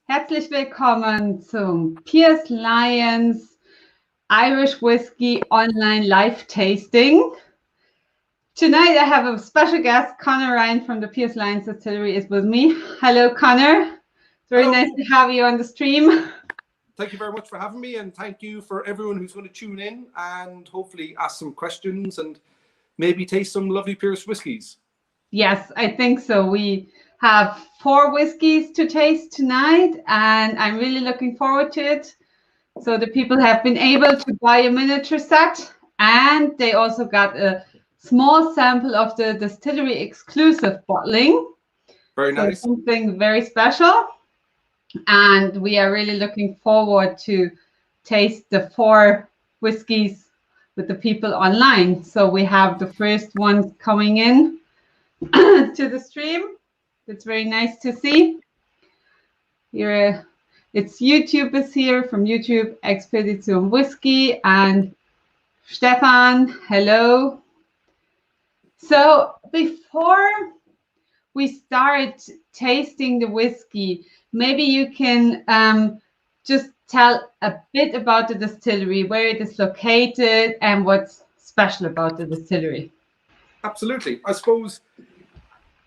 Herzlich willkommen zum Pearse Lyons Irish Whiskey Online Live Tasting. Tonight I have a special guest, Conor Ryan from the Pearse Lyons Distillery is with me. Hello, Conor. It's very nice to have you on the stream. Thank you very much for having me, and thank you for everyone who's going to tune in and hopefully ask some questions and maybe taste some lovely Pearse whiskies. Yes, I think so. We have 4 whiskeys to taste tonight, and I'm really looking forward to it. So the people have been able to buy a miniature set, and they also got a small sample of the distillery exclusive bottling. Very nice. So something very special. And we are really looking forward to taste the 4 whiskeys with the people online. So we have the first ones coming in to the stream. It's very nice to see. Here, it's YouTube is here from YouTube, Expedition Whiskey, and Stefan, hello. So before we start tasting the whiskey, maybe you can just tell a bit about the distillery, where it is located, and what's special about the distillery. Absolutely. I suppose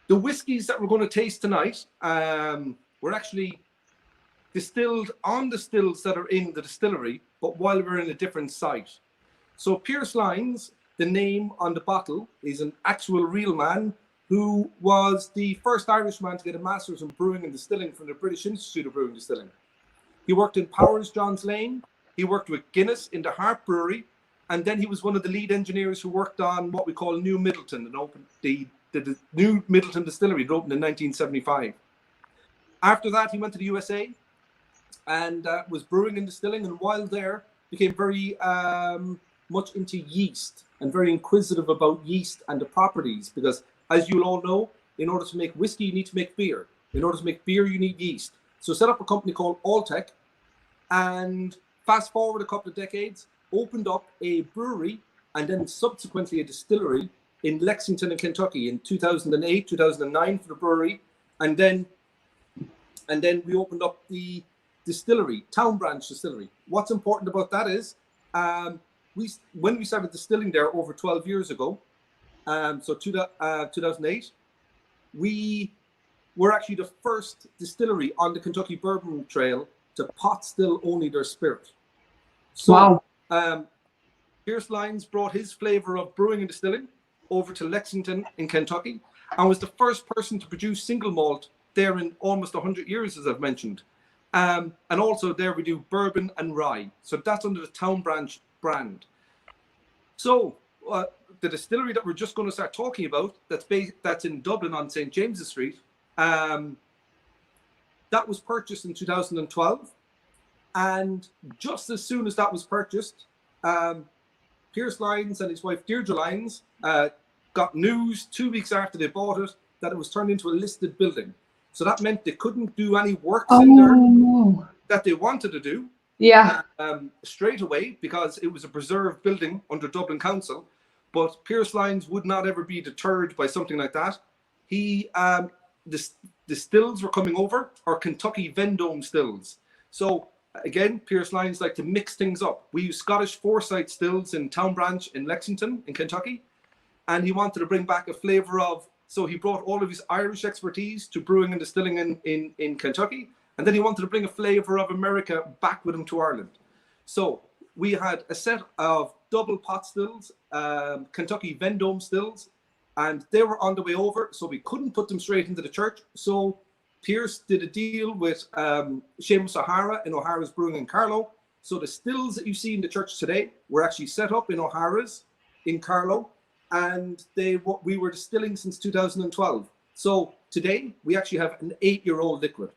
the whiskies that we're going to taste tonight were actually distilled on the stills that are in the distillery, but while we're in a different site. So Pearse Lyons, the name on the bottle, is an actual real man who was the first Irishman to get a master's in brewing and distilling from the British Institute of Brewing and Distilling. He worked in Powers Johns Lane, he worked with Guinness in the Harp Brewery, and then he was one of the lead engineers who worked on what we call New Middleton, and opened the New Middleton Distillery that opened in 1975. After that, he went to the USA and was brewing and distilling, and while there, became very much into yeast and very inquisitive about yeast and the properties, because as you'll all know, in order to make whiskey, you need to make beer. In order to make beer, you need yeast. So set up a company called Alltech, and fast forward a couple of decades, opened up a brewery and then subsequently a distillery in Lexington in Kentucky in 2008, 2009 for the brewery. And then we opened up the distillery, Town Branch Distillery. What's important about that is when we started distilling there over 12 years ago, so 2008, we were actually the first distillery on the Kentucky Bourbon Trail to pot still only their spirit. So wow. Pearse Lyons brought his flavor of brewing and distilling over to Lexington in Kentucky and was the first person to produce single malt there in almost 100 years, as I've mentioned. And also there we do bourbon and rye. So that's under the Town Branch brand. So the distillery that we're just going to start talking about, that's in Dublin on St. James's Street, that was purchased in 2012. And just as soon as that was purchased, Pearse Lyons and his wife Deirdre Lyons got news 2 weeks after they bought it that it was turned into a listed building. So that meant they couldn't do any works in there that they wanted to do straight away, because it was a preserved building under Dublin Council. But Pearse Lyons would not ever be deterred by something like that. The stills were coming over are Kentucky Vendome stills. So again, Pearse Lyons like to mix things up. We use Scottish foresight stills in Town Branch in Lexington in Kentucky, and he wanted to bring back a flavor of. So he brought all of his Irish expertise to brewing and distilling in Kentucky, and then he wanted to bring a flavor of America back with him to Ireland. So we had a set of double pot stills, Kentucky Vendome stills, and they were on the way over, so we couldn't put them straight into the church. So Pearse did a deal with Seamus O'Hara in O'Hara's Brewing in Carlow. So the stills that you see in the church today were actually set up in O'Hara's in Carlow, and we were distilling since 2012. So today we actually have an 8-year-old liquid.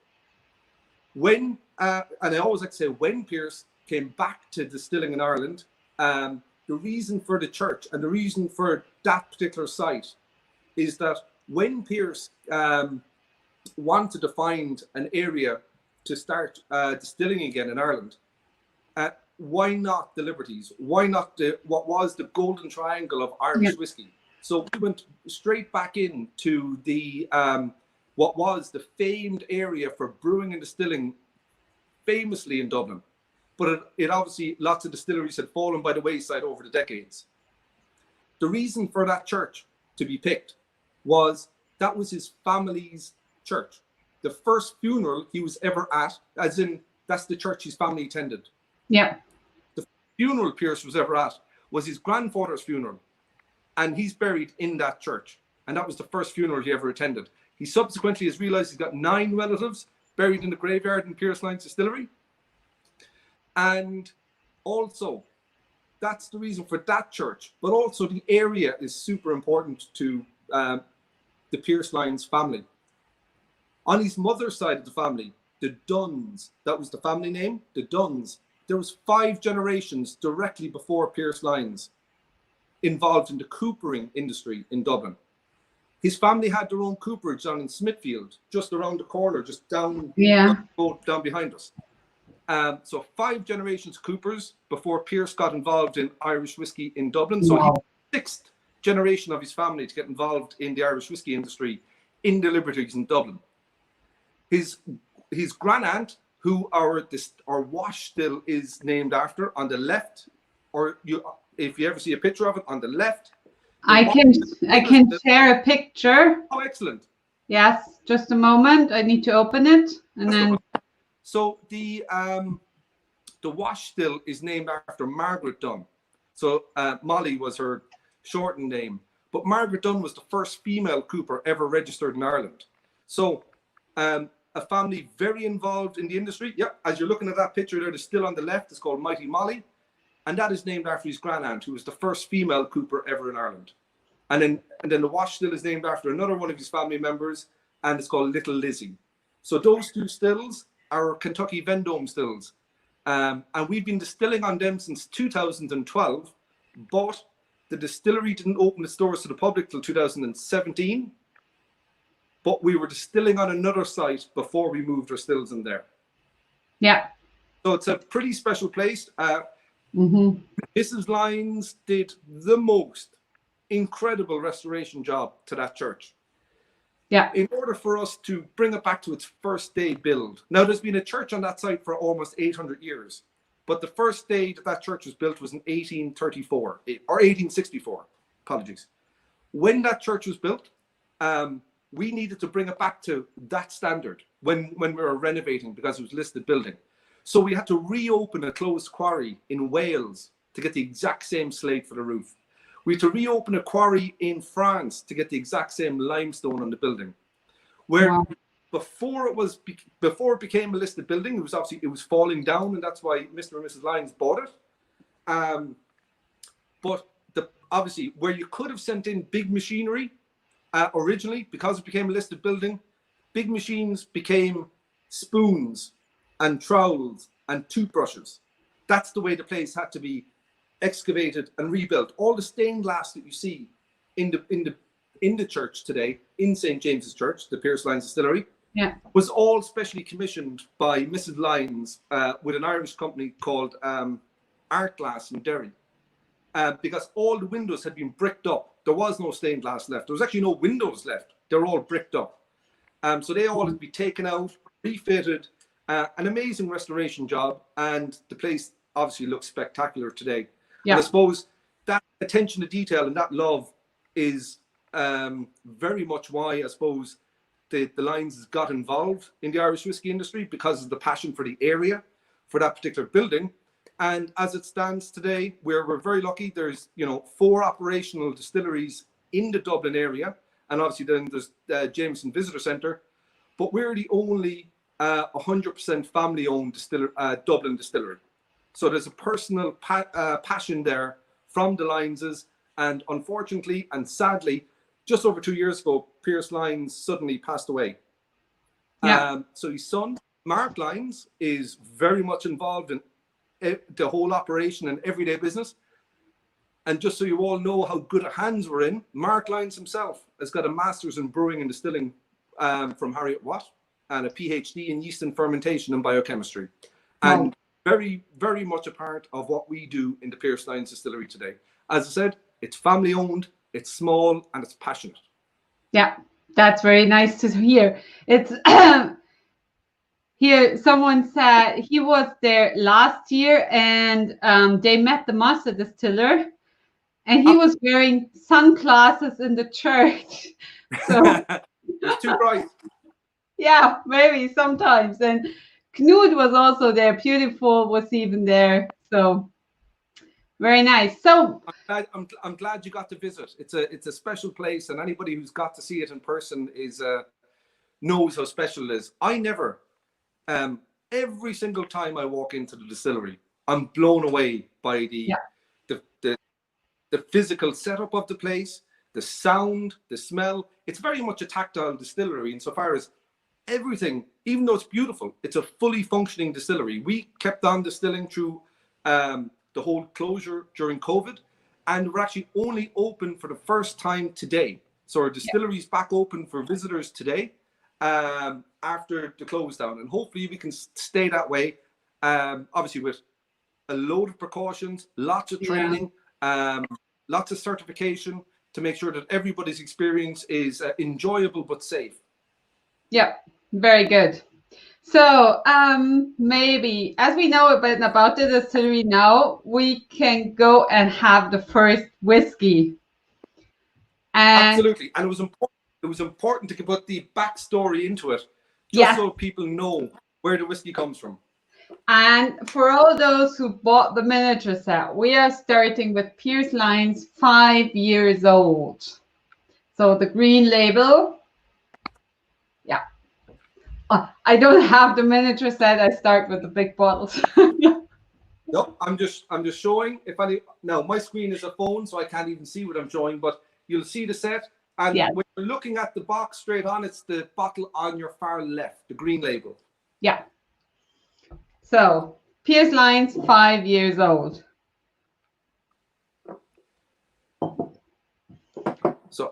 And I always like to say, when Pearse came back to distilling in Ireland, the reason for the church and the reason for that particular site is that when Pearse wanted to find an area to start distilling again in Ireland, why not the Liberties? Why not what was the golden triangle of Irish whiskey? So we went straight back into the what was the famed area for brewing and distilling famously in Dublin, but it obviously, lots of distilleries had fallen by the wayside over the decades. The reason for that church to be picked was that was his family's church. The first funeral he was ever at, as in that's the church his family attended. Yeah. The funeral Pearse was ever at was his grandfather's funeral, and he's buried in that church. And that was the first funeral he ever attended. He subsequently has realized he's got 9 relatives buried in the graveyard in Pearse Lyons Distillery. And also, that's the reason for that church. But also the area is super important to the Pearse Lyons family. On his mother's side of the family, the Dunns, that was the family name, the Dunns, there was 5 generations directly before Pearse Lyons involved in the coopering industry in Dublin. His family had their own cooperage down in Smithfield, just around the corner, just down, down behind us. So 5 generations coopers before Pearse got involved in Irish whiskey in Dublin. So he was the 6th generation of his family to get involved in the Irish whiskey industry in the Liberties in Dublin. His grand-aunt, who our wash still is named after, on the left, or if you ever see a picture of it, on the left. I can share a picture. Oh, excellent. Yes, just a moment. I need to open it, and then. So the wash still is named after Margaret Dunn. So Molly was her shortened name, but Margaret Dunn was the first female cooper ever registered in Ireland. So a family very involved in the industry. Yeah, as you're looking at that picture there, it's still on the left. It's called Mighty Molly. And that is named after his grand-aunt, who was the first female cooper ever in Ireland. And then the wash still is named after another one of his family members, and it's called Little Lizzie. So those 2 stills are Kentucky Vendome stills. And we've been distilling on them since 2012, but the distillery didn't open its doors to the public till 2017. But we were distilling on another site before we moved our stills in there. Yeah. So it's a pretty special place. Mrs. Lyons did the most incredible restoration job to that church. Yeah. In order for us to bring it back to its first day build. Now, there's been a church on that site for almost 800 years, but the first day that church was built was in 1834 or 1864. Apologies. When that church was built, we needed to bring it back to that standard when we were renovating, because it was a listed building. So we had to reopen a closed quarry in Wales to get the exact same slate for the roof. We had to reopen a quarry in France to get the exact same limestone on the building. Where before it became a listed building, it was falling down, and that's why Mr. and Mrs. Lyons bought it. But obviously, where you could have sent in big machinery originally, because it became a listed building, big machines became spoons and trowels and toothbrushes. That's the way the place had to be excavated and rebuilt. All the stained glass that you see in the church today, in St. James's Church, the Pearse Lyons Distillery, was all specially commissioned by Mrs. Lyons with an Irish company called Art Glass in Derry, because all the windows had been bricked up. There was no stained glass left. There was actually no windows left. They were all bricked up. So they all had to be taken out, refitted. An amazing restoration job, and the place obviously looks spectacular today. And I suppose that attention to detail and that love is very much why I suppose the Lyons got involved in the Irish whiskey industry, because of the passion for the area, for that particular building. And as it stands today, we're very lucky. There's 4 operational distilleries in the Dublin area, and obviously then there's Jameson Visitor Centre, but we're the only 100% family-owned Dublin distillery. So there's a personal passion there from the Lyonses, and unfortunately and sadly, just over 2 years ago, Pearse Lyons suddenly passed away. So his son, Mark Lyons, is very much involved in the whole operation and everyday business. And just so you all know how good hands we're in, Mark Lyons himself has got a master's in brewing and distilling from Harriet Watt, and a PhD in yeast and fermentation and biochemistry. And very, very much a part of what we do in the Pearse Lyons Distillery today. As I said, it's family owned, it's small, and it's passionate. Yeah, that's very nice to hear. It's Here, someone said he was there last year, and they met the master distiller, and he was wearing sunglasses in the church. So It's too bright. yeah, maybe sometimes. And Knud was also there. Beautiful was even there. So very nice. So I'm glad you got to visit. It's a special place, and anybody who's got to see it in person is knows how special it is. I never, every single time I walk into the distillery, I'm blown away by the physical setup of the place, the sound, the smell. It's very much a tactile distillery insofar as everything, even though it's beautiful, it's a fully functioning distillery. We kept on distilling through the whole closure during COVID, and we're actually only open for the first time today. So our distillery is back open for visitors today after the close down, and hopefully we can stay that way. Obviously with a load of precautions, lots of training, lots of certification to make sure that everybody's experience is enjoyable but safe. Yeah, very good. So maybe as we know a bit about the distillery now, we can go and have the first whiskey. And absolutely, and it was important to put the backstory into it, just so people know where the whiskey comes from. And for all those who bought the miniature set, we are starting with Pearse Lyons 5 years old. So the green label. Yeah. I don't have the miniature set. I start with the big bottles. No, I'm just showing. Now my screen is a phone, so I can't even see what I'm showing, but you'll see the set. And when you're looking at the box straight on, it's the bottle on your far left, the green label. Yeah. So Pearse Lyons 5 years old. So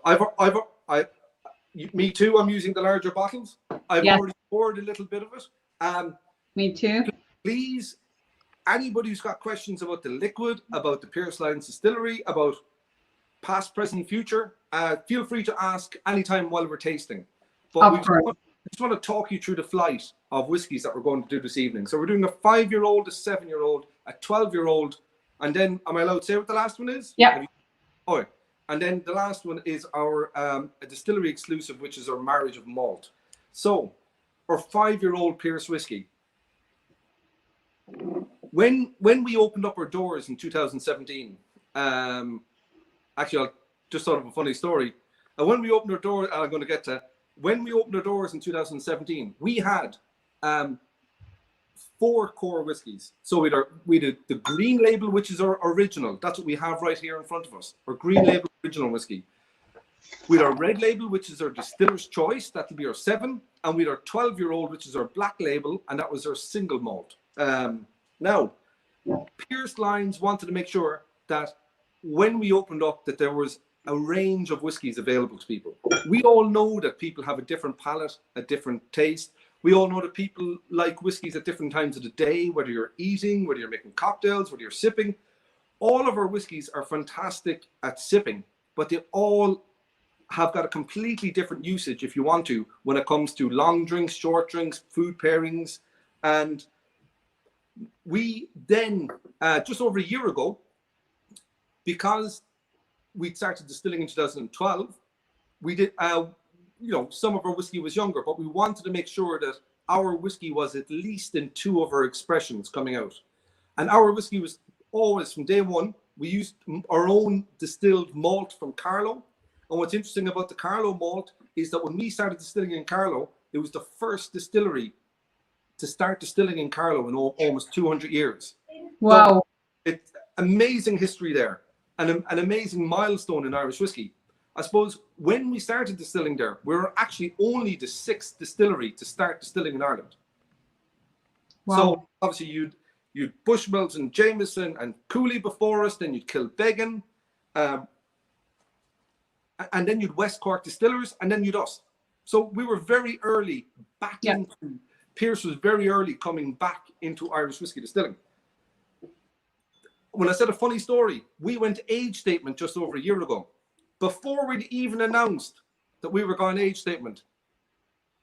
me too. I'm using the larger bottles. I've already poured a little bit of it. Me too. Please, anybody who's got questions about the liquid, about the Pearse Lyons Distillery, about past, present, future, feel free to ask anytime while we're tasting. But we just want to talk you through the flight of whiskies that we're going to do this evening. So we're doing a 5-year-old, a 7-year-old, a 12-year-old, and then, am I allowed to say what the last one is? Yeah. Oh, and then the last one is our a distillery exclusive, which is our marriage of malt. So our 5-year-old Pearse whiskey. When we opened up our doors in 2017, actually, I'll just sort of a funny story. When we opened our doors, I'm going to get to, when we opened our doors in 2017, we had 4 core whiskies. So we did the green label, which is our original. That's what we have right here in front of us. Our green label original whiskey. With our red label, which is our distiller's choice, that'll be our 7. And with our 12-year-old, which is our black label, and that was our single malt. Now, Pearse Lyons wanted to make sure that when we opened up, that there was a range of whiskies available to people. We all know that people have a different palate, a different taste. We all know that people like whiskies at different times of the day, whether you're eating, whether you're making cocktails, whether you're sipping. All of our whiskies are fantastic at sipping, but they all have got a completely different usage, if you want to, when it comes to long drinks, short drinks, food pairings. And we then, just over a year ago, because we started distilling in 2012, we did, some of our whiskey was younger, but we wanted to make sure that our whiskey was at least in 2 of our expressions coming out. And our whiskey was always, from day one, we used our own distilled malt from Carlow. And what's interesting about the Carlow malt is that when we started distilling in Carlow, it was the first distillery to start distilling in Carlow in almost 200 years. Wow. So it's amazing history there, and an amazing milestone in Irish whiskey. I suppose when we started distilling there, we were actually only the 6th distillery to start distilling in Ireland. Wow. So obviously you'd Bushmills and Jameson and Cooley before us, then you'd Kilbeggan, and then you'd West Cork Distillers, and then you'd us. So we were very early back into, Pearse was very early coming back into Irish whiskey distilling. When I said a funny story, we went age statement just over a year ago. Before we'd even announced that we were going age statement,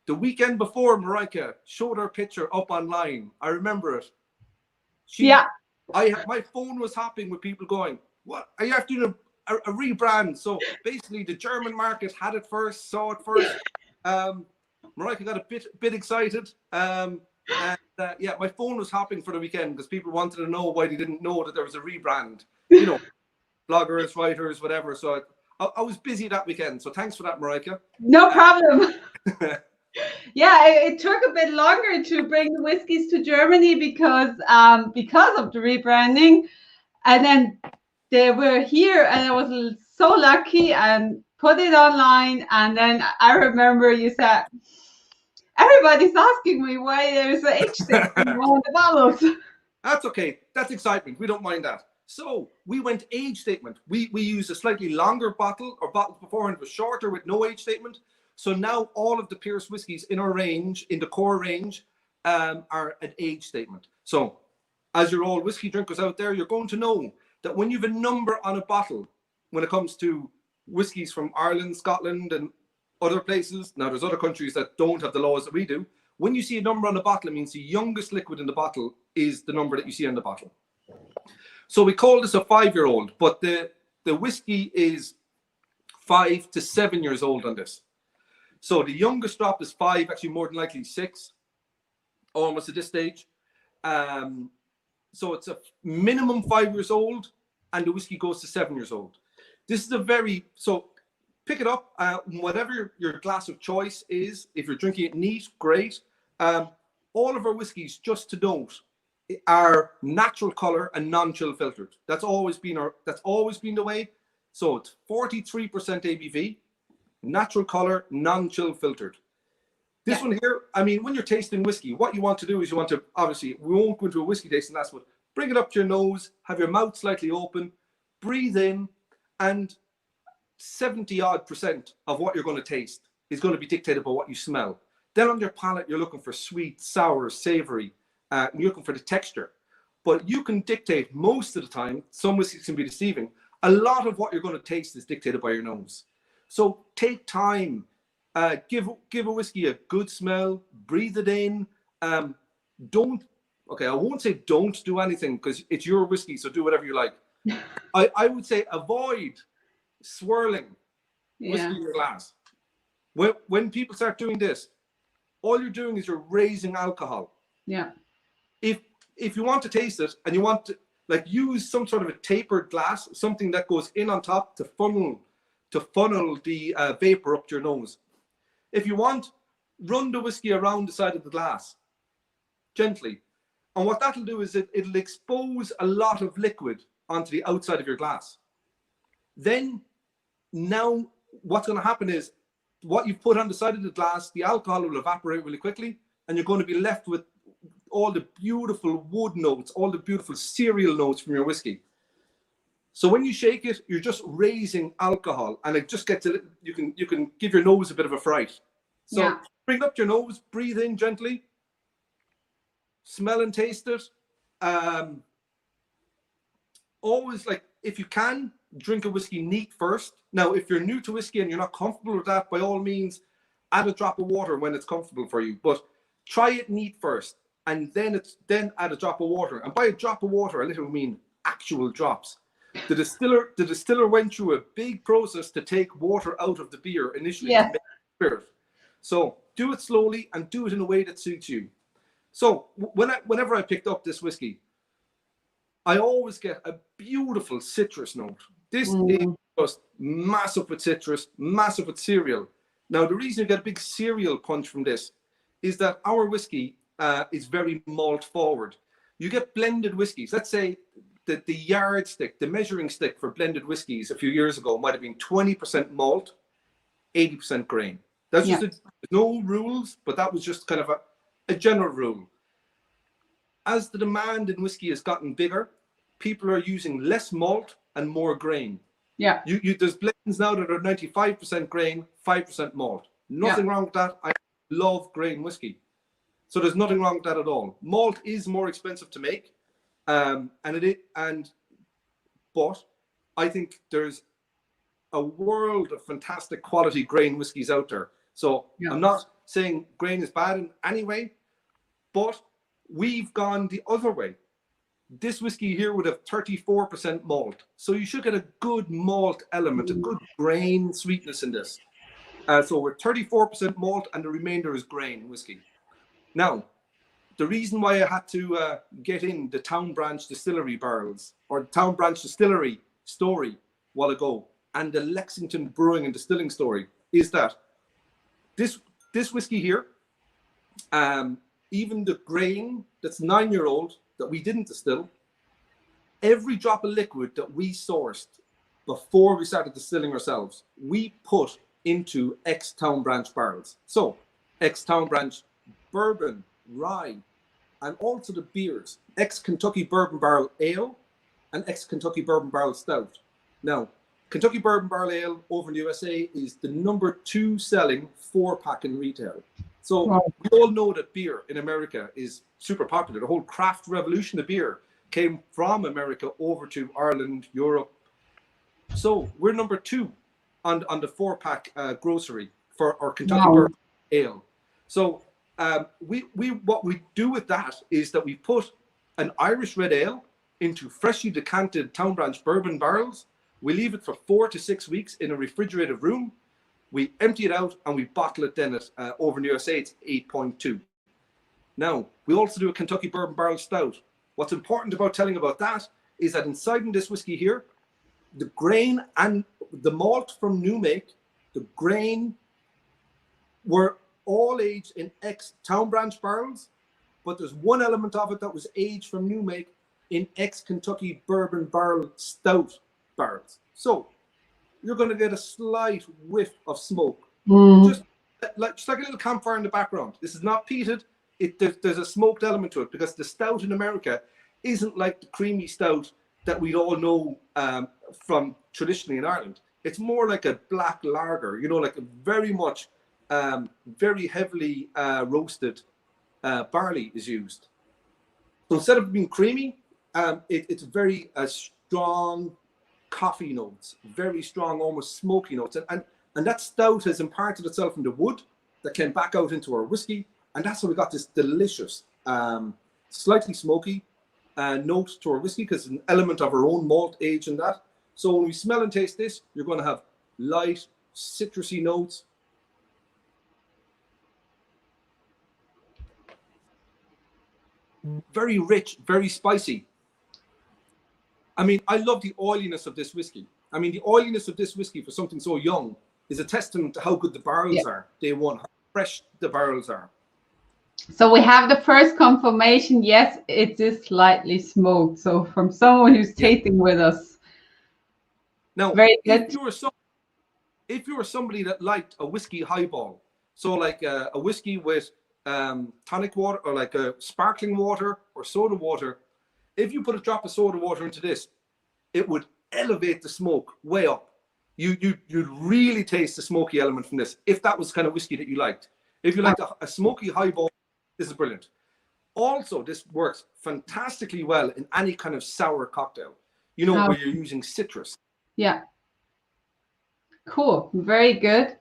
The weekend before, Mareike showed her picture up online. I remember it. My phone was hopping with people going, "What are you after doing a rebrand?" So basically, the German market had it first, saw it first. Mareike got a bit excited. My phone was hopping for the weekend because people wanted to know why they didn't know that there was a rebrand. You know, bloggers, writers, whatever. So I was busy that weekend. So thanks for that, Mareike. No problem. Yeah, it took a bit longer to bring the whiskies to Germany because of the rebranding, and then they were here, and I was so lucky and put it online. And then I remember you said, everybody's asking me why there's an H statement on the bottles. That's okay. That's excitement. We don't mind that. So we went age statement. We used a slightly longer bottle. Our bottle beforehand was shorter with no age statement. So now all of the Pearse whiskies in our range, in the core range, are an age statement. So as you're all whiskey drinkers out there, you're going to know that when you have a number on a bottle, when it comes to whiskies from Ireland, Scotland, and other places, now there's other countries that don't have the laws that we do. When you see a number on the bottle, it means the youngest liquid in the bottle is the number that you see on the bottle. So we call this a 5-year-old, but the whiskey is 5 to 7 years old on this. So the youngest drop is 5, actually more than likely 6, almost at this stage. So it's a minimum 5 years old, and the whiskey goes to 7 years old. This is so pick it up, whatever your glass of choice is. If you're drinking it neat, great. All of our whiskies, just to note, are natural color and non-chill filtered. That's always been the way. So it's 43% ABV, natural color, non-chill filtered. This one here, I mean, when you're tasting whiskey, what you want to do is you want to, obviously, we won't go into a whiskey tasting, that's what, bring it up to your nose, have your mouth slightly open, breathe in, and 70% of what you're going to taste is going to be dictated by what you smell. Then on your palate, you're looking for sweet, sour, savory, you're looking for the texture. But you can dictate most of the time, some whiskeys can be deceiving, a lot of what you're going to taste is dictated by your nose. So take time, give a whiskey a good smell, breathe it in. I won't say don't do anything because it's your whiskey, so do whatever you like. I would say avoid swirling whiskey in your glass. When people start doing this, all you're doing is you're raising alcohol. Yeah. If you want to taste it and you want to use some sort of a tapered glass, something that goes in on top to funnel the vapor up to your nose. If you want, run the whiskey around the side of the glass gently. And what that'll do is it'll expose a lot of liquid onto the outside of your glass. Then now what's going to happen is what you've put on the side of the glass, the alcohol will evaporate really quickly, and you're going to be left with all the beautiful wood notes, all the beautiful cereal notes from your whiskey. So when you shake it, you're just raising alcohol, and it just gets you can give your nose a bit of a fright. So bring up your nose, breathe in gently, smell and taste it. Always, if you can, drink a whiskey neat first. Now, if you're new to whiskey and you're not comfortable with that, by all means, add a drop of water when it's comfortable for you. But try it neat first, and then add a drop of water. And by a drop of water, I literally mean actual drops. The distiller went through a big process to take water out of the beer initially to make spirit. So do it slowly and do it in a way that suits you. So whenever I picked up this whiskey, I always get a beautiful citrus note. This is just massive with citrus, massive with cereal. Now, the reason you get a big cereal punch from this is that our whiskey is very malt forward. You get blended whiskeys. Let's say that the yardstick, the measuring stick for blended whiskeys a few years ago might have been 20% malt, 80% grain. That's just no rules, but that was just kind of a general rule. As the demand in whiskey has gotten bigger, people are using less malt and more grain. Yeah. There's blends now that are 95% grain, 5% malt. Nothing wrong with that. I love grain whiskey. So there's nothing wrong with that at all. Malt is more expensive to make. But I think there's a world of fantastic quality grain whiskies out there. So Yeah. I'm not saying grain is bad in any way, but we've gone the other way. This whiskey here would have 34% malt. So you should get a good malt element, a good grain sweetness in this. So we're 34% malt and the remainder is grain whiskey. Now, the reason why I had to get in the Town Branch Distillery barrels, or the Town Branch Distillery story a while ago, and the Lexington Brewing and Distilling story, is that this whiskey here, even the grain that's 9-year-old that we didn't distill, every drop of liquid that we sourced before we started distilling ourselves, we put into ex-Town Branch barrels. So ex-Town Branch bourbon, rye, and also the beers, ex-Kentucky Bourbon Barrel Ale and ex-Kentucky Bourbon Barrel Stout. Now, Kentucky Bourbon Barrel Ale over in the USA is the #2 selling 4-pack in retail. So we all know that beer in America is super popular. The whole craft revolution of beer came from America over to Ireland, Europe. So we're #2 on the 4-pack grocery for our Kentucky Bourbon Ale. So what we do with that is that we put an Irish red ale into freshly decanted Town Branch bourbon barrels. We leave it for 4 to 6 weeks in a refrigerated room. We empty it out and we bottle it then at over in the USA, it's 8.2. Now, we also do a Kentucky Bourbon Barrel Stout. What's important about telling about that is that inside in this whiskey here, the grain and the malt from new make, the grain were all aged in ex-Town Branch barrels, but there's one element of it that was aged from new make in ex-Kentucky Bourbon Barrel Stout barrels. So you're going to get a slight whiff of smoke, just like a little campfire in the background. This is not peated. There's a smoked element to it because the stout in America isn't like the creamy stout that we'd all know from traditionally in Ireland. It's more like a black lager, you know, like a very much, very heavily roasted barley is used. So instead of being creamy, it's very strong coffee notes, very strong, almost smoky notes. And that stout has imparted itself in the wood that came back out into our whiskey. And that's how we got this delicious, slightly smoky note to our whiskey because it's an element of our own malt age in that. So when we smell and taste this, you're going to have light, citrusy notes. Very rich, very spicy. I mean, I love the oiliness of this whiskey. I mean, the oiliness of this whiskey for something so young is a testament to how good the barrels are. Day one, how fresh the barrels are. So we have the first confirmation. Yes, it is slightly smoked. So from someone who's tasting with us. Now, very good. If you were somebody that liked a whiskey highball, so like a whiskey with tonic water or like a sparkling water or soda water, if you put a drop of soda water into this, it would elevate the smoke way up. You'd really taste the smoky element from this if that was the kind of whiskey that you liked. If you liked a smoky highball, this is brilliant. Also, this works fantastically well in any kind of sour cocktail, you know, where you're using citrus. Yeah. Cool. Very good.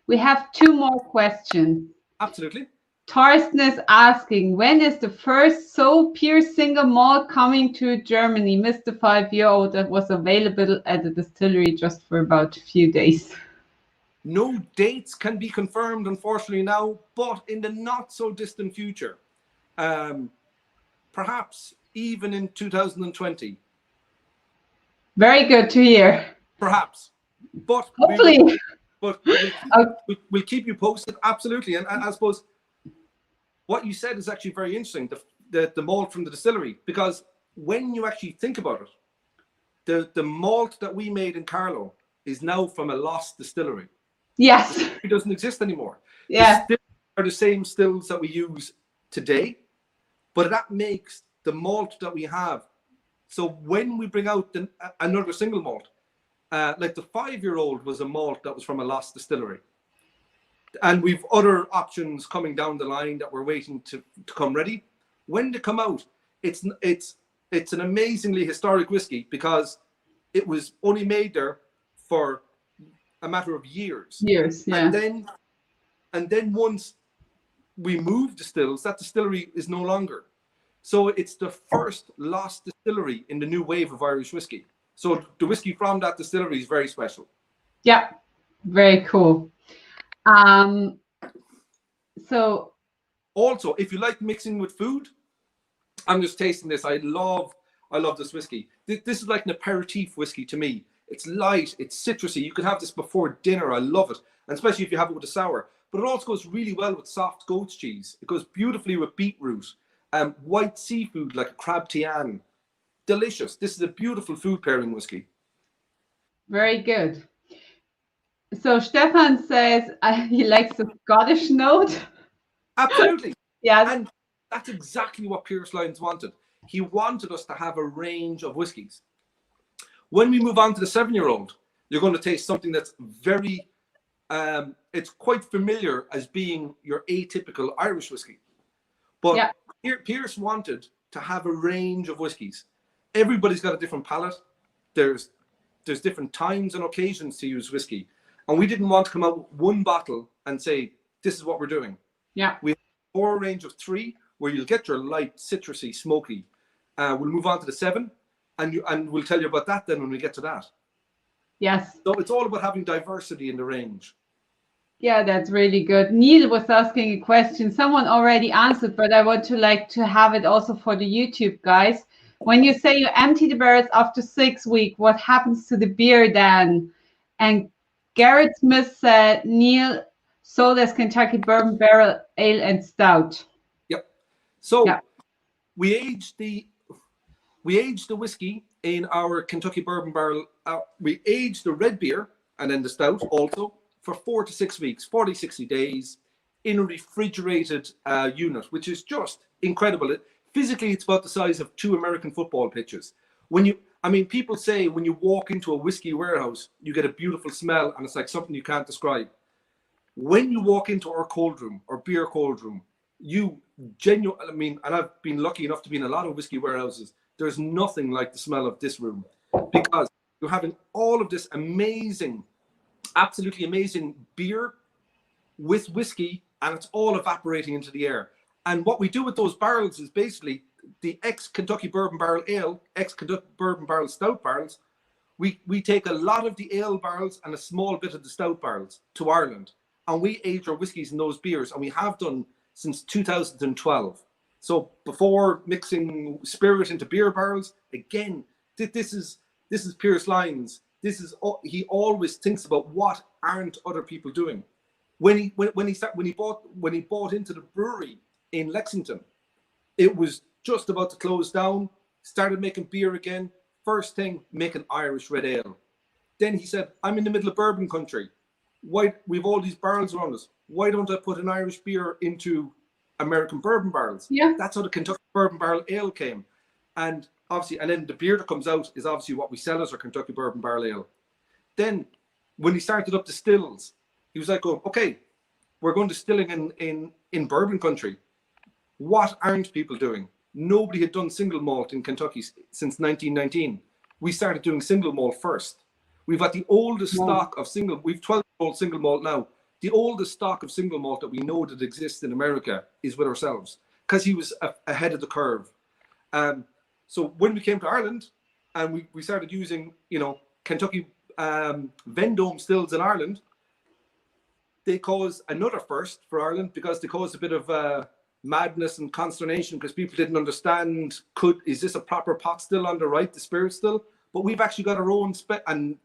We have 2 more questions. Absolutely. Thorsten is asking, when is the first Pearse single malt coming to Germany? Mr. 5-year-old that was available at the distillery just for about a few days. No dates can be confirmed, unfortunately, now, but in the not so distant future, perhaps even in 2020. Very good to hear. Perhaps, but hopefully, we'll keep you posted. Absolutely, and I suppose what you said is actually very interesting. The malt from the distillery, because when you actually think about it, the malt that we made in Carlow is now from a lost distillery. Yes. It doesn't exist anymore. Yeah. The stills are the same stills that we use today, but that makes the malt that we have. So when we bring out another single malt, like the 5-year-old was a malt that was from a lost distillery. And we've other options coming down the line that we're waiting to come ready. When they come out, it's an amazingly historic whiskey because it was only made there for a matter of years. Years, yeah. And then once we move distills, that distillery is no longer. So it's the first lost distillery in the new wave of Irish whiskey. So the whiskey from that distillery is very special. Yeah, very cool. So also, if you like mixing with food, I'm just tasting this. I love this whiskey. This is like an aperitif whiskey to me. It's light, it's citrusy. You can have this before dinner. I love it, and especially if you have it with a sour. But it also goes really well with soft goat's cheese. It goes beautifully with beetroot, white seafood like a crab tian. Delicious. This is a beautiful food pairing whiskey. Very good. So Stefan says he likes the Scottish note. Absolutely. Yeah. And that's exactly what Pearse Lyons wanted. He wanted us to have a range of whiskies. When we move on to the 7-year-old, you're going to taste something that's very, it's quite familiar as being your atypical Irish whiskey. But Pearse wanted to have a range of whiskies. Everybody's got a different palate. There's different times and occasions to use whiskey. And we didn't want to come out with one bottle and say, this is what we're doing. Yeah. We have a range of 3 where you'll get your light, citrusy, smoky. We'll move on to the 7 and we'll tell you about that then when we get to that. Yes. So it's all about having diversity in the range. Yeah, that's really good. Neil was asking a question. Someone already answered, but I want to have it also for the YouTube guys. When you say you empty the barrels after 6 weeks, what happens to the beer then? And Garrett Smith said, Neil, sold as Kentucky Bourbon Barrel Ale and Stout. Yep. So we aged the whiskey in our Kentucky Bourbon Barrel. We aged the red beer and then the stout also for 4 to 6 weeks, 40, 60 days in a refrigerated unit, which is just incredible. Physically, it's about the size of 2 American football pitches. People say when you walk into a whiskey warehouse, you get a beautiful smell and it's like something you can't describe. When you walk into our cold room or beer cold room, and I've been lucky enough to be in a lot of whiskey warehouses, there's nothing like the smell of this room because you're having all of this amazing, absolutely amazing beer with whiskey and it's all evaporating into the air. And what we do with those barrels is basically the ex-Kentucky Bourbon Barrel Ale, ex-Kentucky Bourbon Barrel Stout barrels. We take a lot of the ale barrels and a small bit of the stout barrels to Ireland. And we age our whiskies in those beers. And we have done since 2012. So before mixing spirit into beer barrels, again, this is Pearse Lyons. He always thinks about what aren't other people doing. When he bought into the brewery in Lexington, it was just about to close down, started making beer again. First thing, making Irish red ale. Then he said, I'm in the middle of bourbon country. We've all these barrels around us. Why don't I put an Irish beer into American bourbon barrels? Yeah. That's how the Kentucky Bourbon Barrel Ale came. And obviously, and then the beer that comes out is obviously what we sell as our Kentucky Bourbon Barrel Ale. Then when he started up distills, he was like, okay, we're going distilling in bourbon country. What aren't people doing? Nobody had done single malt in Kentucky since 1919. We started doing single malt first. We've got the oldest stock of we've 12-year-old single malt now. The oldest stock of single malt that we know that exists in America is with ourselves because he was ahead of the curve. So when we came to Ireland and we started using, Kentucky Vendome stills in Ireland, they caused another first for Ireland because they caused a bit of madness and consternation because people didn't understand, is this a proper pot still on the right, the spirit still? But we've actually got our own,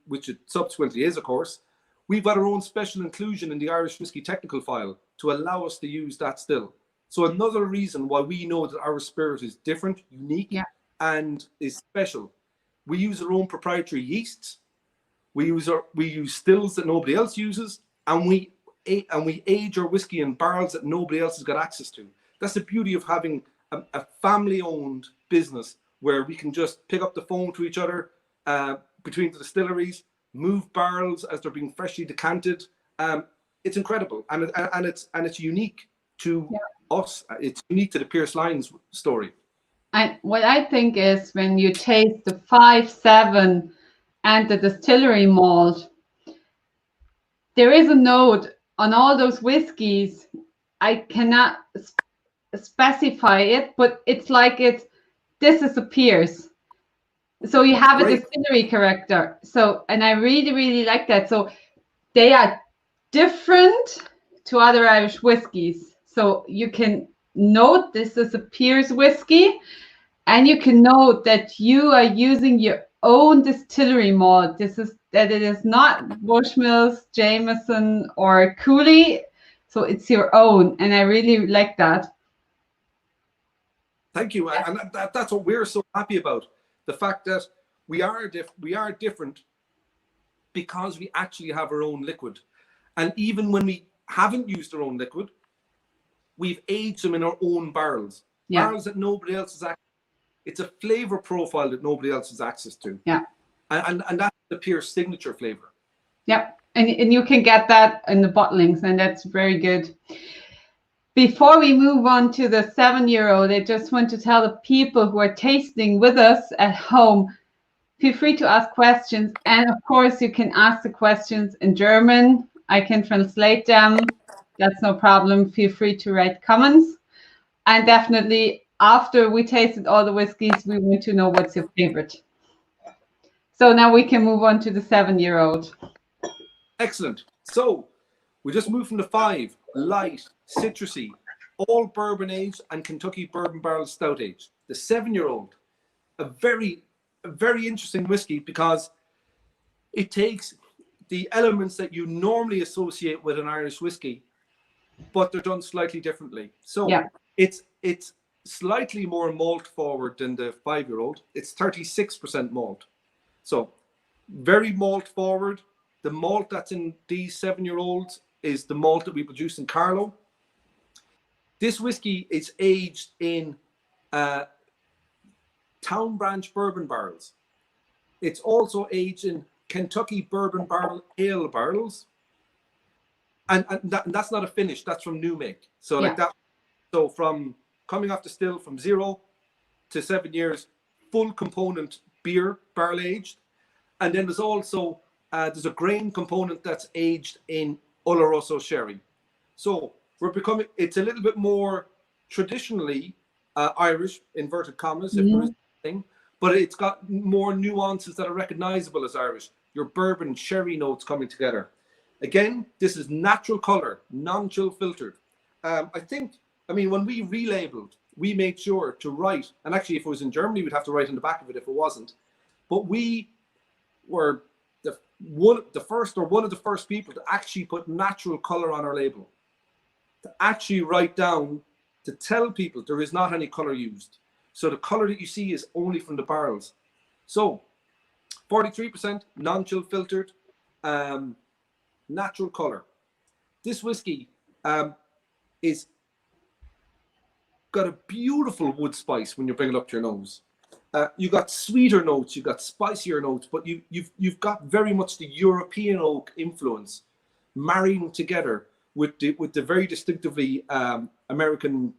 which it subsequently is, of course, we've got our own special inclusion in the Irish Whiskey Technical File to allow us to use that still. So another reason why we know that our spirit is different, unique, and is special. We use our own proprietary yeasts. We use stills that nobody else uses, and we age our whiskey in barrels that nobody else has got access to. That's the beauty of having a family-owned business where we can just pick up the phone to each other between the distilleries, move barrels as they're being freshly decanted. It's incredible, and it's unique to us. It's unique to the Pearse Lyons story. And what I think is when you taste the 5, 7, and the distillery malt, there is a note on all those whiskeys. I cannot specify it, but it's like this is a Pearse. So you have a distillery character. So, and I really, really like that. So they are different to other Irish whiskies. So you can note this is a Pearse whiskey, and you can note that you are using your own distillery malt. That it is not Bushmills, Jameson, or Cooley. So it's your own, and I really like that. Thank you, and that's what we're so happy about. The fact that we are different because we actually have our own liquid. And even when we haven't used our own liquid, we've aged them in our own barrels. Yeah. Barrels that nobody else has access to. It's a flavor profile that nobody else has access to. Yeah. And that's the Pearse signature flavor. Yep. And you can get that in the bottlings, and that's very good. Before we move on to the 7-year-old, I just want to tell the people who are tasting with us at home, feel free to ask questions. And of course, you can ask the questions in German. I can translate them. That's no problem. Feel free to write comments. And definitely, after we tasted all the whiskeys, we want to know what's your favorite. So now we can move on to the 7-year-old. Excellent. So we just moved from the 5, light, citrusy, all bourbon aged and Kentucky bourbon barrel stout aged. The 7-year-old, a very interesting whiskey because it takes the elements that you normally associate with an Irish whiskey, but they're done slightly differently. So yeah. It's slightly more malt forward than the 5-year-old. It's 36% malt. So very malt forward. The malt that's in these 7-year-olds is the malt that we produce in Carlow. This whiskey is aged in Town Branch bourbon barrels. It's also aged in Kentucky bourbon barrel ale barrels. And that's not a finish, that's from new make. So yeah. Like that. So from coming off the still from 0 to 7 years, full component beer barrel aged. And then there's also there's a grain component that's aged in Oloroso sherry. So it's a little bit more traditionally Irish, inverted commas, if there is a thing, but it's got more nuances that are recognizable as Irish. Your bourbon sherry notes coming together. Again, this is natural color, non-chill filtered. I mean, when we relabeled, we made sure to write, and actually if it was in Germany, we'd have to write on the back of it if it wasn't, but we were one of the first people to actually put natural color on our label, to actually write down, to tell people there is not any color used. So the color that you see is only from the barrels. So 43% non-chill filtered, natural color. This whiskey is got a beautiful wood spice when you bring it up to your nose. You got sweeter notes, you got spicier notes, but you've got very much the European oak influence marrying together with the very distinctively American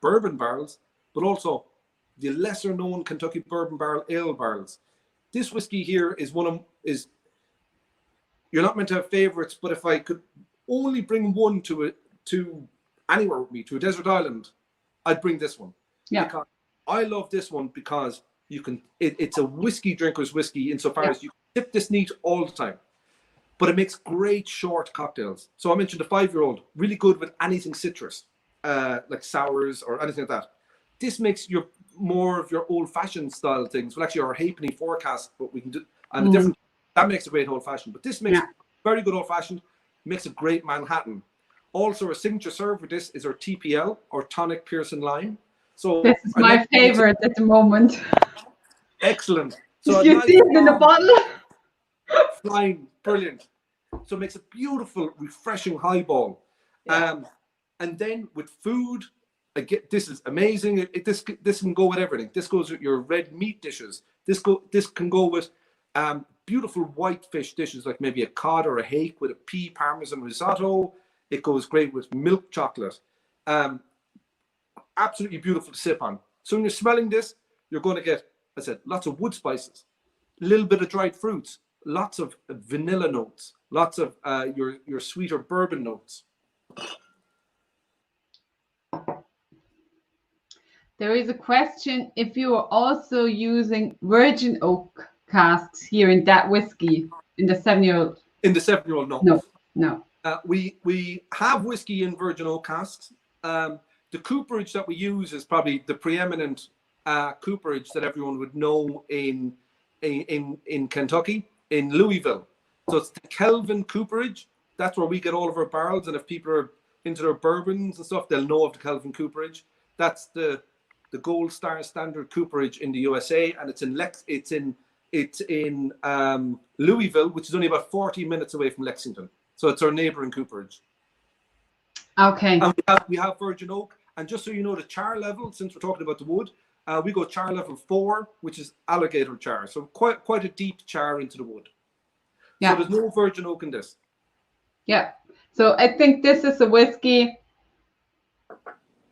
bourbon barrels, but also the lesser known Kentucky bourbon barrel ale barrels. This whiskey here is you're not meant to have favorites, but if I could only bring one to anywhere with me, to a desert island, I'd bring this one. Yeah. Because I love this one because it's a whiskey drinker's whiskey insofar as you can sip this neat all the time, but it makes great short cocktails. So I mentioned the 5-year-old, really good with anything citrus, like sours or anything like that. This makes more of your old-fashioned style things. Well, actually, our halfpenny forecast, but we can do, and the different, that makes a great old-fashioned. But this makes very good old-fashioned, makes a great Manhattan. Also, a signature serve for this is our TPL, or tonic Pearse Lime. So this is my favorite at the moment. Excellent. So you see it in the bottle. Flying, brilliant. So it makes a beautiful, refreshing highball. Yeah. And then with food, again, this is amazing. This can go with everything. This goes with your red meat dishes. This can go with beautiful white fish dishes, like maybe a cod or a hake with a pea parmesan risotto. It goes great with milk chocolate. Absolutely beautiful to sip on. So when you're smelling this, you're going to get, as I said, lots of wood spices, a little bit of dried fruits, lots of vanilla notes, lots of your sweeter bourbon notes. There is a question if you are also using virgin oak casks here in that whiskey, in the 7-year-old. In the 7-year-old, no. No, no. We have whiskey in virgin oak casks. The cooperage that we use is probably the preeminent cooperage that everyone would know in Kentucky, in Louisville. So it's the Kelvin cooperage. That's where we get all of our barrels. And if people are into their bourbons and stuff, they'll know of the Kelvin cooperage. That's the gold star standard cooperage in the USA, and it's in Louisville, which is only about 40 minutes away from Lexington. So it's our neighboring cooperage. Okay. And we have virgin oak. And just so you know the char level, since we're talking about the wood, we go char level 4, which is alligator char. So quite a deep char into the wood. Yeah. So there's no virgin oak in this. Yeah. So I think this is a whiskey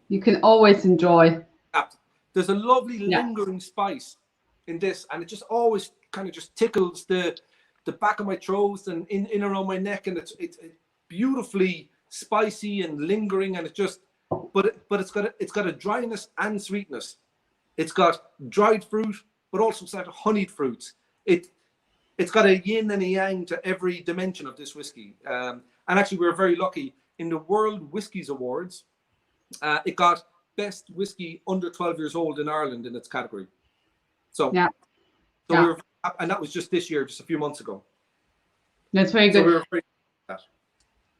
you can always enjoy. There's a lovely lingering spice in this, and it just always kind of just tickles the back of my throat and in around my neck, and it's beautifully spicy and lingering, and it just but it's got a dryness and sweetness. It's got dried fruit, but also sort of honeyed fruits. It's got a yin and a yang to every dimension of this whiskey. And actually, we're very lucky in the World Whiskies Awards. It got best whiskey under 12 years old in Ireland in its category. So and that was just this year, just a few months ago. That's very good. So we were very happy with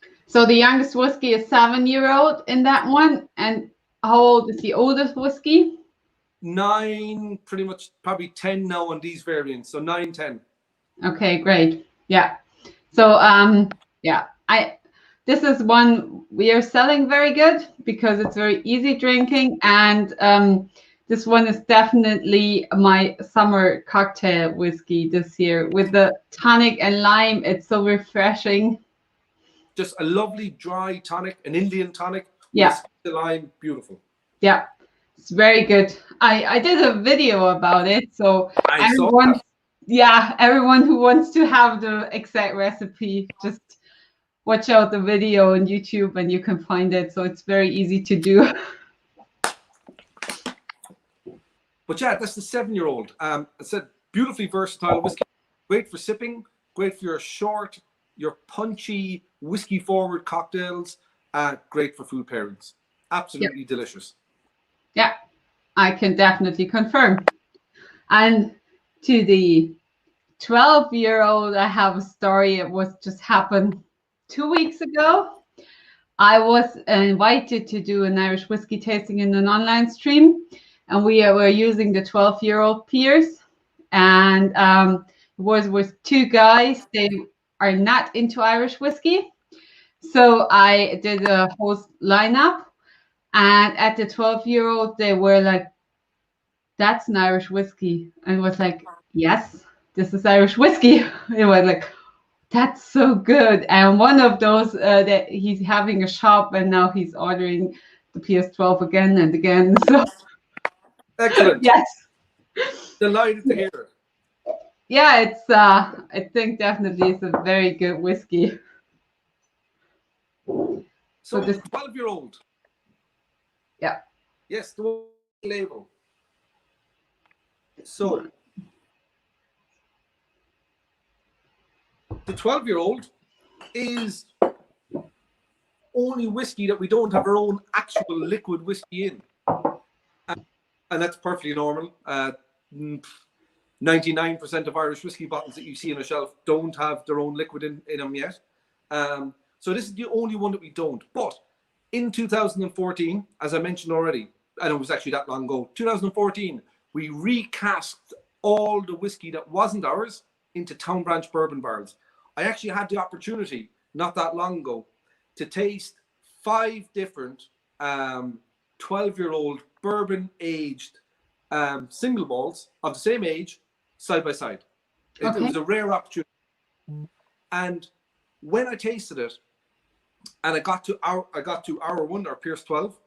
that. So the youngest whiskey is 7-year-old in that one, and how old is the oldest whiskey? 9, pretty much, probably 10 now on these variants. So 9, 10. Okay, great. Yeah. So this is one we are selling very good because it's very easy drinking, and this one is definitely my summer cocktail whiskey this year with the tonic and lime. It's so refreshing. Just a lovely dry tonic, an Indian tonic. Yeah. With the lime, beautiful. Yeah, it's very good. I did a video about it, so everyone who wants to have the exact recipe, just watch out the video on YouTube and you can find it. So it's very easy to do. But yeah, that's the 7-year-old. It's a beautifully versatile whiskey. Great for sipping, great for your punchy, whiskey-forward cocktails. Great for food pairings. Absolutely delicious. Yeah, I can definitely confirm. And to the 12-year-old, I have a story. It was just happened 2 weeks ago. I was invited to do an Irish whiskey tasting in an online stream, and we were using the 12-year-old Pearse, and it was with 2 guys. They are not into Irish whiskey, so I did a whole lineup, and at the 12-year-old, they were like, "That's an Irish whiskey," and it was like, "Yes, this is Irish whiskey." It was like, "That's so good." And one of those that he's having a shop, and now he's ordering the Pearse 12 again and again. So excellent. Yes. Delighted to hear it. Yeah, it's I think definitely it's a very good whiskey. So this 12-year-old. Yeah. Yes, the label. So the 12-year-old is only whiskey that we don't have our own actual liquid whiskey in. And that's perfectly normal. 99% of Irish whiskey bottles that you see on a shelf don't have their own liquid in them yet. So this is the only one that we don't. But in 2014, as I mentioned already, and it was actually that long ago, 2014, we recast all the whiskey that wasn't ours into Town Branch bourbon barrels. I actually had the opportunity not that long ago to taste 5 different 12-year-old bourbon-aged single malts of the same age, side by side. It was a rare opportunity. And when I tasted it, and I got to our one, our Pearse 12,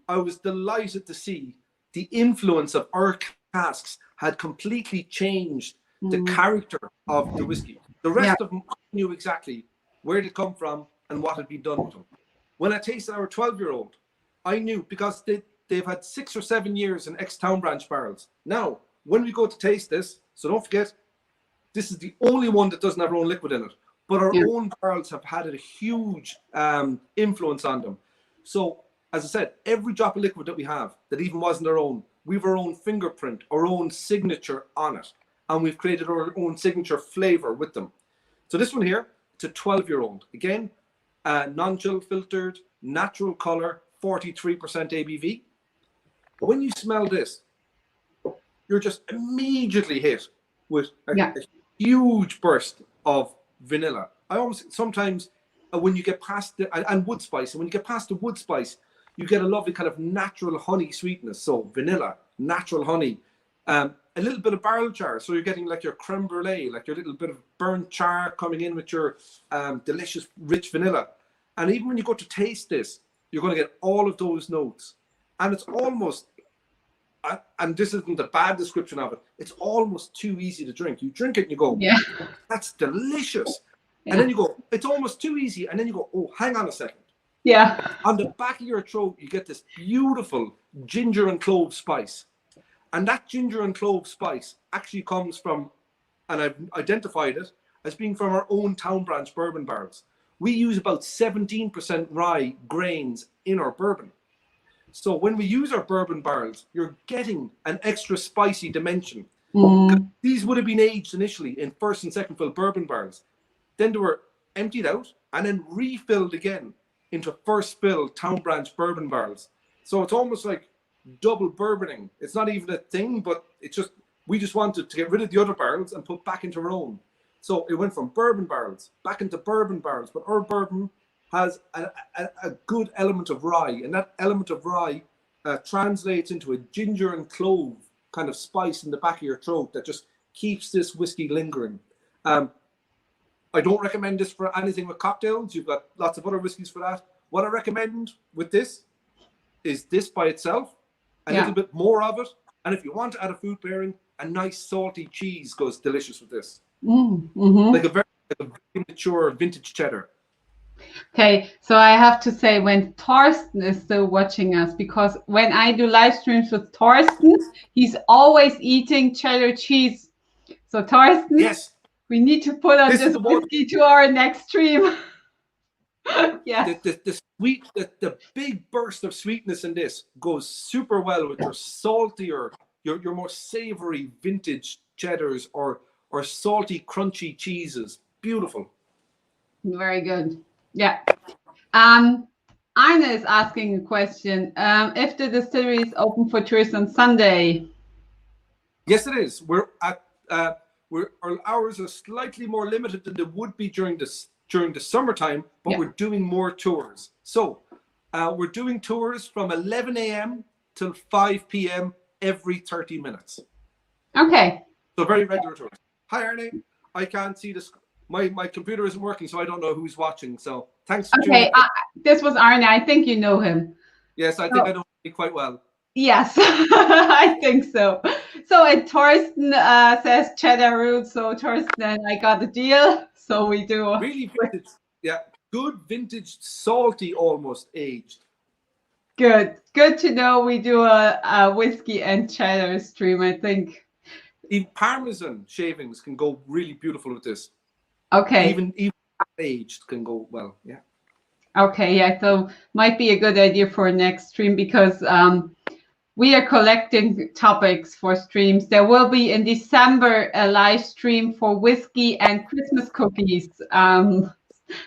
I was delighted to see the influence of our casks had completely changed the character of the whiskey. The rest of them knew exactly where they come from and what had been done with them. When I tasted our 12-year-old, I knew, because they've had 6 or 7 years in ex-Town Branch barrels. Now, when we go to taste this, so don't forget, this is the only one that doesn't have our own liquid in it. But our own barrels have had a huge influence on them. So, as I said, every drop of liquid that we have, that even wasn't our own, we have our own fingerprint, our own signature on it. And we've created our own signature flavor with them. So this one here, it's a 12-year-old. Again, non-chill filtered, natural color, 43% ABV. But when you smell this, you're just immediately hit with a huge burst of vanilla. I almost sometimes when you get past the and wood spice, and when you get past the wood spice, you get a lovely kind of natural honey sweetness. So vanilla, natural honey, a little bit of barrel char. So you're getting like your creme brulee, like your little bit of burnt char coming in with your delicious rich vanilla. And even when you go to taste this, you're going to get all of those notes. And it's almost, and this isn't a bad description of it, it's almost too easy to drink. You drink it and you go, that's delicious. And then you go, it's almost too easy. And then you go, oh, hang on a second. Yeah. On the back of your throat, you get this beautiful ginger and clove spice. And that ginger and clove spice actually comes from, and I've identified it as being from our own Town Branch bourbon barrels. We use about 17% rye grains in our bourbon. So when we use our bourbon barrels, you're getting an extra spicy dimension. These would have been aged initially in first and second fill bourbon barrels. Then they were emptied out and then refilled again into first fill Town Branch bourbon barrels. So it's almost like double bourboning. It's not even a thing, but it's just, we just wanted to get rid of the other barrels and put back into our own. So it went from bourbon barrels back into bourbon barrels, but our bourbon has a good element of rye, and that element of rye translates into a ginger and clove kind of spice in the back of your throat that just keeps this whiskey lingering. I don't recommend this for anything with cocktails. You've got lots of other whiskeys for that. What I recommend with this is this by itself, a little bit more of it, and if you want to add a food pairing, a nice salty cheese goes delicious with this. Like a very mature vintage cheddar. Okay, so I have to say, when Thorsten is still watching us, because when I do live streams with Thorsten, he's always eating cheddar cheese. So Thorsten, we need to put on this whiskey to our next stream. The big burst of sweetness in this goes super well with your saltier, your more savory vintage cheddars or salty, crunchy cheeses. Beautiful. Very good. Yeah. Anna is asking a question. If the distillery is open for tourists on Sunday? Yes, it is. Our hours are slightly more limited than they would be during the summertime, but we're doing more tours. So we're doing tours from 11 a.m. till 5 p.m. every 30 minutes. Okay. So very regular tours. Hi, Arnie. I can't see this. My computer isn't working, so I don't know who's watching. So thanks for tuning in. This was Arne. I think you know him. Yes, I think I know him quite well. Yes, I think so. So Thorsten says cheddar root. So Thorsten and I got a deal. So we do. Really vintage. Yeah, good vintage, salty, almost aged. Good to know. We do a whiskey and cheddar stream, I think. Even Parmesan shavings can go really beautiful with this. Okay. Even aged can go well. Yeah. Okay. Yeah. So might be a good idea for next stream, because we are collecting topics for streams. There will be in December a live stream for whiskey and Christmas cookies,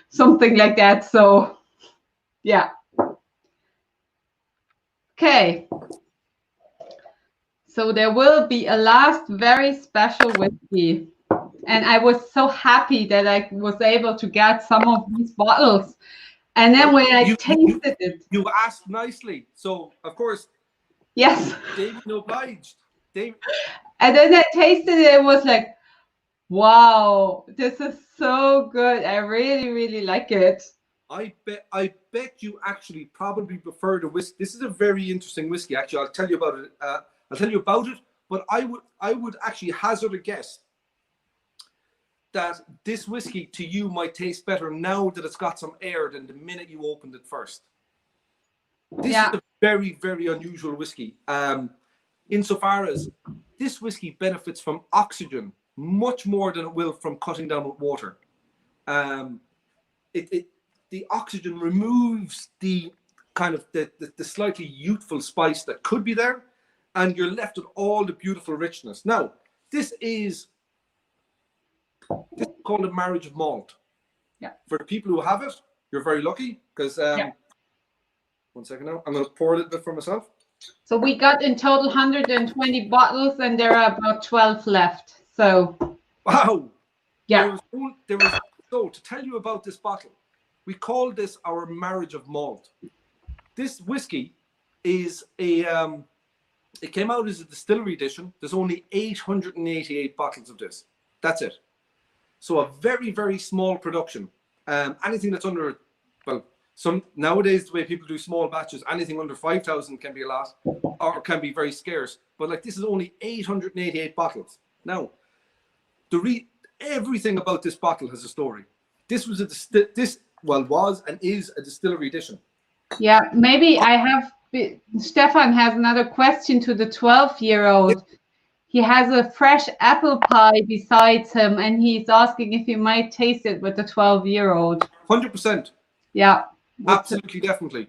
something like that. So, yeah. Okay. So there will be a last very special whiskey. And I was so happy that I was able to get some of these bottles. And then when I tasted it. You asked nicely. So, of course. Yes. David obliged. David. And then I tasted it. It was like, wow, this is so good. I really, really like it. I bet you actually probably prefer the whiskey. This is a very interesting whiskey. Actually, I'll tell you about it. But I would actually hazard a guess that this whiskey to you might taste better now that it's got some air than the minute you opened it first. This is a very, very unusual whiskey. Insofar as this whiskey benefits from oxygen much more than it will from cutting down with water. The oxygen removes the kind of the slightly youthful spice that could be there, and you're left with all the beautiful richness. Now, this is called a marriage of malt. Yeah. For people who have it, you're very lucky because, 1 second now, I'm going to pour it a bit for myself. So we got in total 120 bottles, and there are about 12 left. So. Wow. Yeah. So to tell you about this bottle, we call this our marriage of malt. This whiskey is it came out as a distillery edition. There's only 888 bottles of this. That's it. So a very, very small production. Anything that's under, well, nowadays the way people do small batches, anything under 5,000 can be a lot, or can be very scarce. But like this is only 888 bottles. Now, everything about this bottle has a story. This was was and is a distillery edition. Yeah, maybe Stefan has another question to the 12-year-old. He has a fresh apple pie besides him, and he's asking if you might taste it with the 12-year-old. 100%. Yeah. Absolutely, definitely.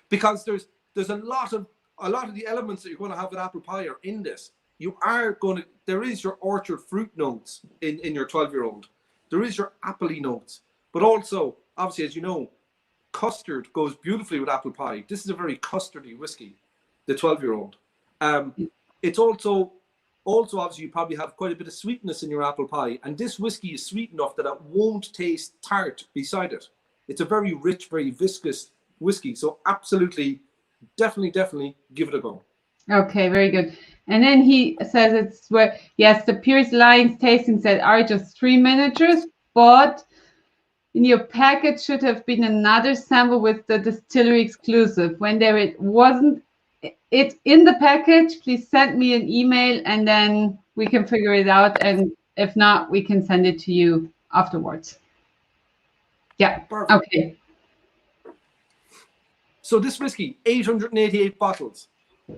Because there's a lot of the elements that you're going to have with apple pie are in this. There is your orchard fruit notes in your 12-year-old. There is your appley notes. But also, obviously, as you know, custard goes beautifully with apple pie. This is a very custardy whiskey, the 12-year-old. It's also obviously you probably have quite a bit of sweetness in your apple pie, and this whiskey is sweet enough that it won't taste tart beside it. It's a very rich, very viscous whiskey. So absolutely, definitely give it a go. Okay, very good. And then he says the Pearse Lyons tasting set are just 3 miniatures, but in your package should have been another sample with the distillery exclusive. When there wasn't it in the package, please send me an email and then we can figure it out. And if not, we can send it to you afterwards. Yeah. Perfect. Okay. So this whiskey, 888 bottles.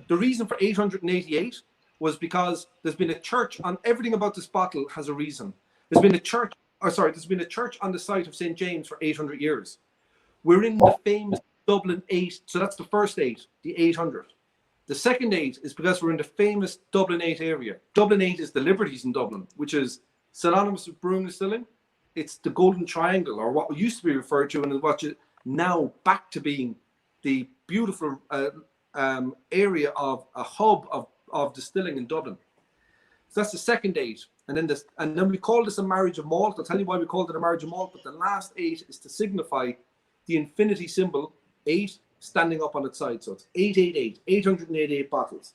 The reason for 888 was because there's been a church on everything about this bottle has a reason. There's been a church on the site of St. James for 800 years. We're in the famous Dublin 8. So that's the first 8, the 800. The second 8 is because we're in the famous Dublin 8 area. Dublin 8 is the Liberties in Dublin, which is synonymous with brewing and distilling. It's the Golden Triangle, or what used to be referred to and what is now back to being the beautiful area of a hub of distilling in Dublin. So that's the second 8. And then we call this a marriage of malt. I'll tell you why we called it a marriage of malt, but the last 8 is to signify the infinity symbol, 8 standing up on its side. So it's 888, 888 bottles.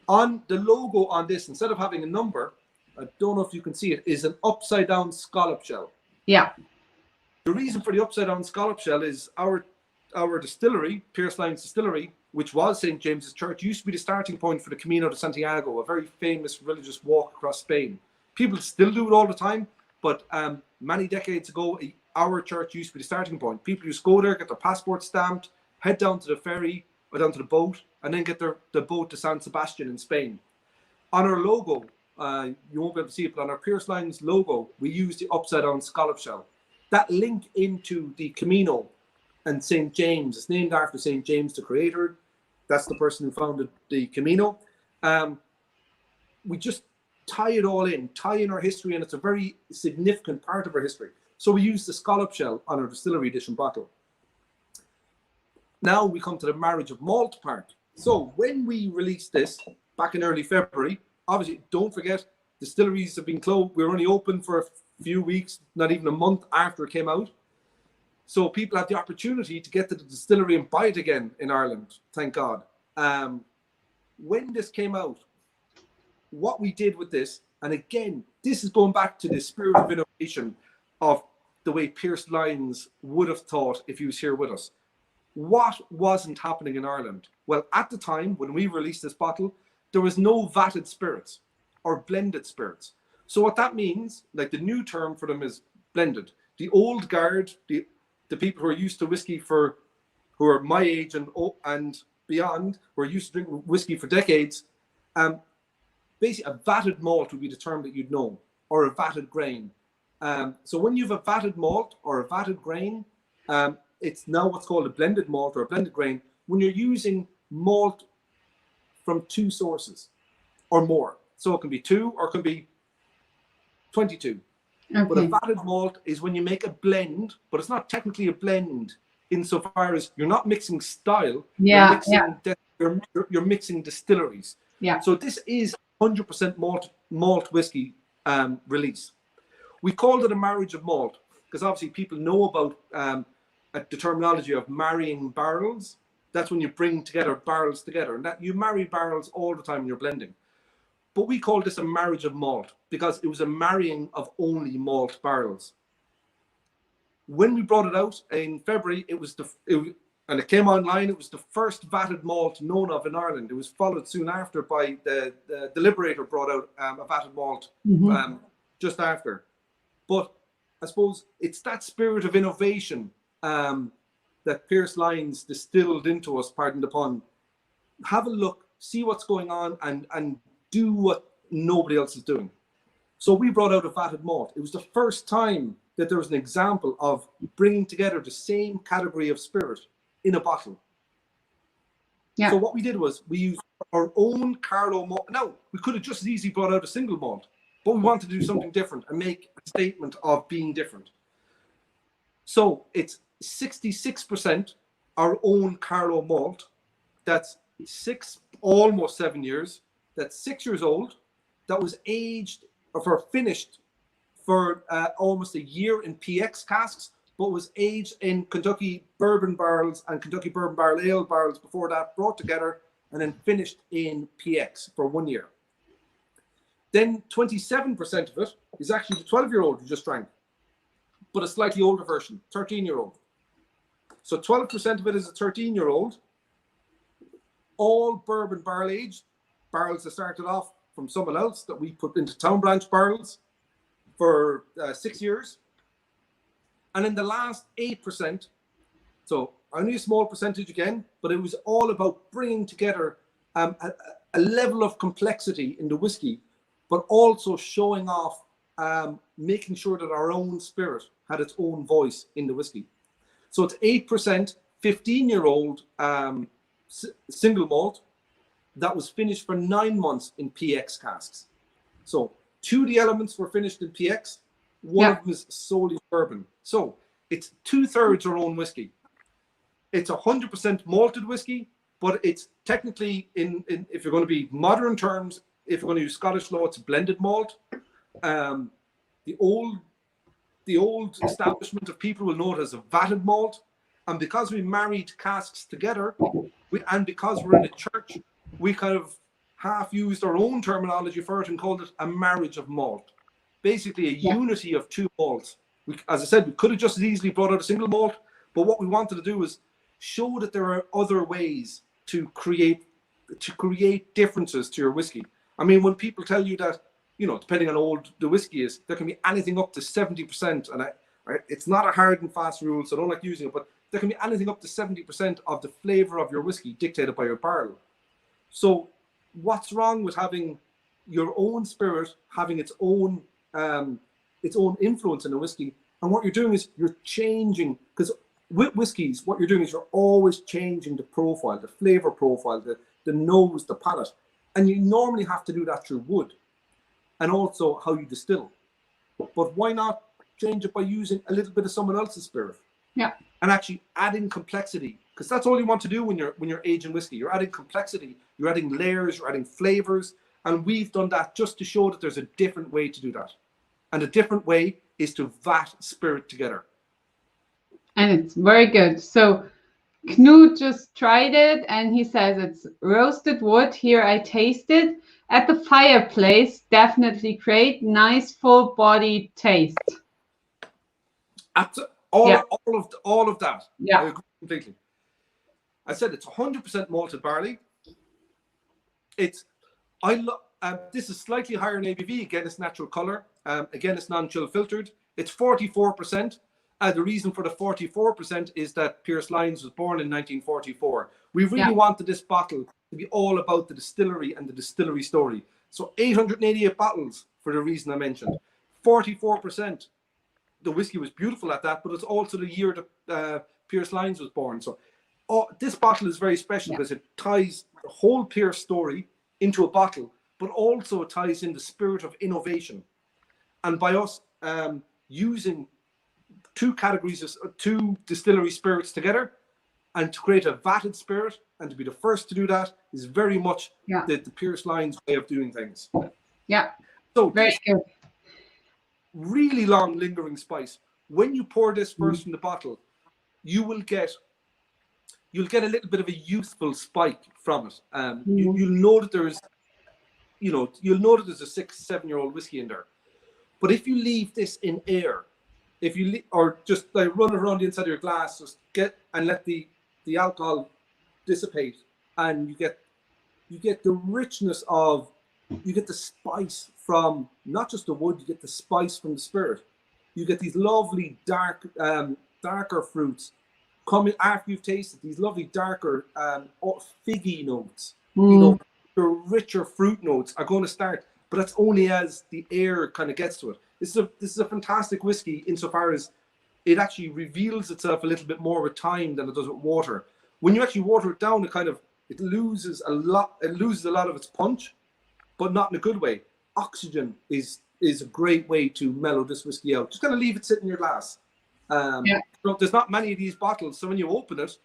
On the logo on this, instead of having a number, I don't know if you can see it, is an upside down scallop shell. Yeah. The reason for the upside down scallop shell is our distillery, Pearse Lyons Distillery, which was St. James's Church, used to be the starting point for the Camino de Santiago, a very famous religious walk across Spain. People still do it all the time, but many decades ago, our church used to be the starting point. People used to go there, get their passport stamped, head down to the ferry or down to the boat, and then get the boat to San Sebastian in Spain. On our logo, you won't be able to see it, but on our Pearse Lyons logo, we use the upside down scallop shell. That link into the Camino and St. James, it's named after St. James, the creator. That's the person who founded the Camino. We just tie it all in, tie in our history, and it's a very significant part of our history. So we use the scallop shell on our distillery edition bottle. Now we come to the marriage of malt part. So when we released this back in early February, obviously don't forget distilleries have been closed. We were only open for a few weeks, not even a month after it came out. So people have the opportunity to get to the distillery and buy it again in Ireland, thank God. When this came out, what we did with this, and again, this is going back to the spirit of innovation of the way Pearse Lyons would have thought if he was here with us. What wasn't happening in Ireland? Well, at the time when we released this bottle, there was no vatted spirits or blended spirits. So what that means, like the new term for them is blended. The old guard, the people who are used to whiskey who are my age and beyond, who are used to drinking whiskey for decades, basically a vatted malt would be the term that you'd know, or a vatted grain. So when you have a vatted malt or a vatted grain, it's now what's called a blended malt or a blended grain when you're using malt from 2 sources or more. So it can be 2 or it can be 22. Okay. But a vatted malt is when you make a blend, but it's not technically a blend insofar as you're not mixing style. Yeah, you're mixing distilleries. Yeah. So this is 100% malt whiskey release. We called it a marriage of malt because obviously people know about the terminology of marrying barrels. That's when you bring together barrels together, and that you marry barrels all the time when you're blending. But we called this a marriage of malt because it was a marrying of only malt barrels. When we brought it out in February, and it came online, it was the first vatted malt known of in Ireland. It was followed soon after by the Liberator brought out a vatted malt just after. But I suppose it's that spirit of innovation that Pearse Lyons distilled into us, pardon the pun. Have a look, see what's going on, and do what nobody else is doing. So we brought out a vatted malt. It was the first time that there was an example of bringing together the same category of spirit in a bottle. Yeah. So what we did was we used our own Carlo malt. Now, we could have just as easily brought out a single malt, but we wanted to do something different and make a statement of being different. So it's 66% our own Carlo malt. That's almost 7 years. That's 6 years old. That was aged or finished for almost a year in PX casks, but was aged in Kentucky bourbon barrels and Kentucky bourbon barrel ale barrels before that, brought together and then finished in PX for 1 year. Then 27% of it is actually the 12-year-old who just drank, but a slightly older version, 13-year-old. So 12% of it is a 13-year-old, all bourbon barrel aged, barrels that started off from someone else that we put into Town Branch barrels for 6 years. And in the last 8%, so only a small percentage again, but it was all about bringing together a level of complexity in the whiskey, but also showing off, making sure that our own spirit had its own voice in the whiskey. So it's 8%, 15-year-old single malt that was finished for 9 months in PX casks. So 2 of the elements were finished in PX. One of them is solely bourbon. So it's 2/3 our own whiskey. It's 100% malted whiskey, but it's technically if you're going to be modern terms, if you're going to use Scottish law, it's blended malt. The old establishment of people will know it as a vatted malt. And because we married casks together, and because we're in a church, we kind of half used our own terminology for it and called it a marriage of malt. Basically a unity of 2 malts. As I said, we could have just as easily brought out a single malt, but what we wanted to do was show that there are other ways to create differences to your whiskey. I mean, when people tell you that, you know, depending on how old the whiskey is, there can be anything up to 70%, and it's not a hard and fast rule, so I don't like using it, but there can be anything up to 70% of the flavor of your whiskey dictated by your barrel. So what's wrong with having your own spirit having its own influence in the whiskey? And what you're doing is you're changing, because with whiskeys, what you're doing is you're always changing the profile, the flavor profile, the nose, the palate. And you normally have to do that through wood and also how you distill. But why not change it by using a little bit of someone else's spirit? Yeah. And actually adding complexity, because that's all you want to do when you're aging whiskey. You're adding complexity, you're adding layers, you're adding flavors, and we've done that just to show that there's a different way to do that. And a different way is to vat spirit together. And it's very good. So Knut just tried it and he says it's roasted wood. Here I tasted at the fireplace. Definitely great, nice full body taste. All of that. Yeah. I agree completely. I said it's 100% malted barley. This is slightly higher in ABV. Again, it's natural color. Again, it's non-chill filtered. It's 44%. The reason for the 44% is that Pearse Lyons was born in 1944. We really wanted this bottle to be all about the distillery and the distillery story. So 888 bottles for the reason I mentioned. 44%. The whiskey was beautiful at that, but it's also the year that Pearse Lyons was born. So this bottle is very special because it ties the whole Pearse story into a bottle, but also it ties in the spirit of innovation. And by us using two distillery spirits together and to create a vatted spirit and to be the first to do that is very much the Pearse Lyons way of doing things. Yeah. So very good. Really long lingering spice. When you pour this first from the bottle, you'll get a little bit of a youthful spike from it. You'll know that there's a 6-7-year-old whiskey in there. But if you leave this in air, or just like run it around the inside of your glass, just let the alcohol dissipate, and you get the richness of, you get the spice from not just the wood, you get the spice from the spirit. You get these lovely darker fruits coming after you've tasted these lovely darker figgy notes. You know, the richer fruit notes are going to start, but that's only as the air kind of gets to it. This is a fantastic whiskey insofar as it actually reveals itself a little bit more with time than it does with water. When you actually water it down, it loses a lot of its punch, but not in a good way. Oxygen is a great way to mellow this whiskey out. Just kind of leave it sit in your glass. So there's not many of these bottles, so when you open it,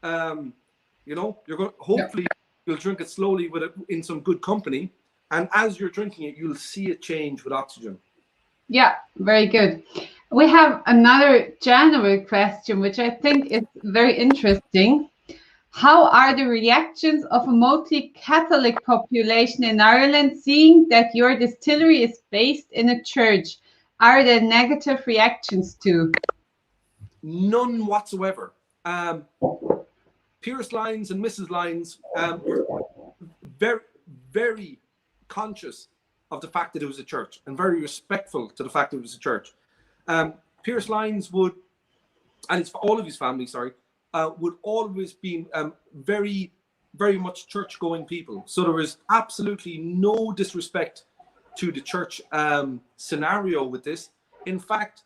you're going hopefully you'll drink it slowly in some good company, and as you're drinking it, you'll see it change with oxygen. Yeah, very good. We have another general question, which I think is very interesting. How are the reactions of a mostly Catholic population in Ireland seeing that your distillery is based in a church? Are there negative reactions too? None whatsoever. Pearse Lyons and Mrs. Lyons were very, very conscious of the fact that it was a church and very respectful to the fact that it was a church. Pearse Lyons would, and it's for all of his family, would always be very, very much church-going people. So there was absolutely no disrespect to the church scenario with this. In fact,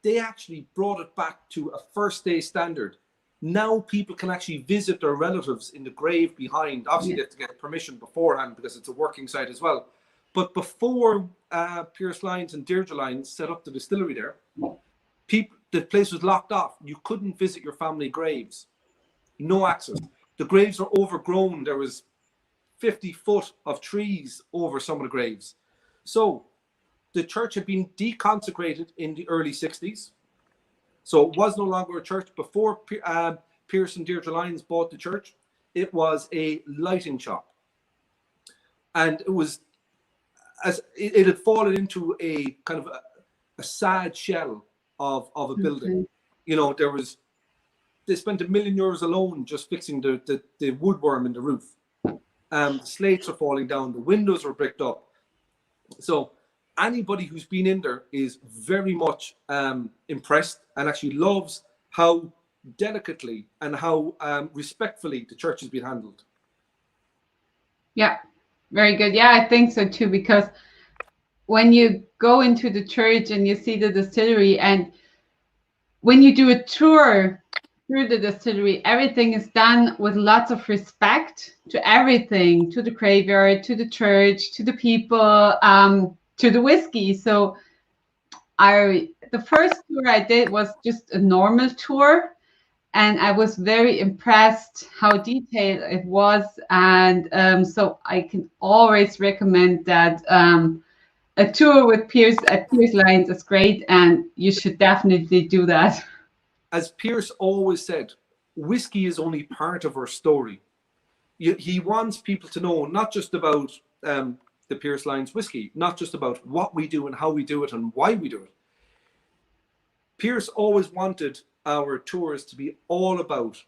they actually brought it back to a first day standard. Now people can actually visit their relatives in the grave behind. Obviously, they have to get permission beforehand because it's a working site as well. But before Pearse Lyons and Deirdre Lyons set up the distillery there, the place was locked off. You couldn't visit your family graves. No access. The graves were overgrown. There was 50 foot of trees over some of the graves. So the church had been deconsecrated in the early 60s. So it was no longer a church. Before Pearse and Deirdre Lyons bought the church, it was a lighting shop. And it was, as it had fallen into a kind of a sad shell of a building. You know, they spent €1 million alone just fixing the woodworm in the roof. The slates are falling down, the windows are bricked up. So anybody who's been in there is very much impressed and actually loves how delicately and how respectfully the church has been handled. Yeah, very good. Yeah, I think so too, because when you go into the church and you see the distillery, and when you do a tour through the distillery, everything is done with lots of respect to everything, to the graveyard, to the church, to the people, to the whiskey. So the first tour I did was just a normal tour, and I was very impressed how detailed it was. And so I can always recommend that a tour with Pearse Lyons is great, and you should definitely do that. As Pearse always said, whiskey is only part of our story. He wants people to know not just about the Pearse Lyons whiskey, not just about what we do and how we do it and why we do it. Pearse always wanted our tours to be all about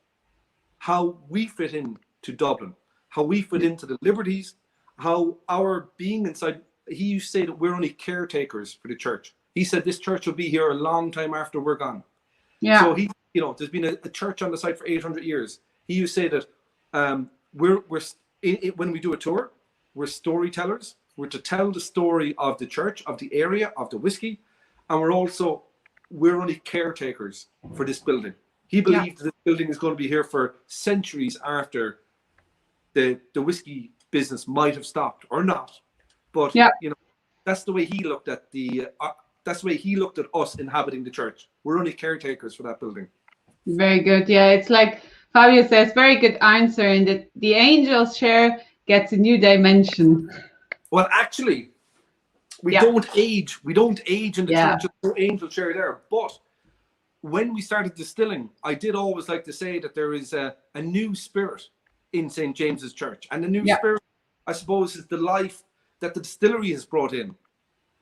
how we fit into Dublin, how we fit into the liberties, how our being inside, he used to say that we're only caretakers for the church. He said this church will be here a long time after we're gone. Yeah. So he, there's been a church on the site for 800 years. He used to say that when we do a tour, we're storytellers. We're to tell the story of the church, of the area, of the whiskey, and we're only caretakers for this building. He believed that this building is going to be here for centuries after the whiskey business might have stopped or not. But that's the way he looked at that's the way he looked at us inhabiting the church. We're only caretakers for that building. Very good. Yeah, it's like Fabio says, very good answer. And the angel's share gets a new dimension. Well, actually, we don't age. We don't age in the church. No angel share there. But when we started distilling, I did always like to say that there is a new spirit in St. James's Church. And the new spirit, I suppose, is the life that the distillery has brought in.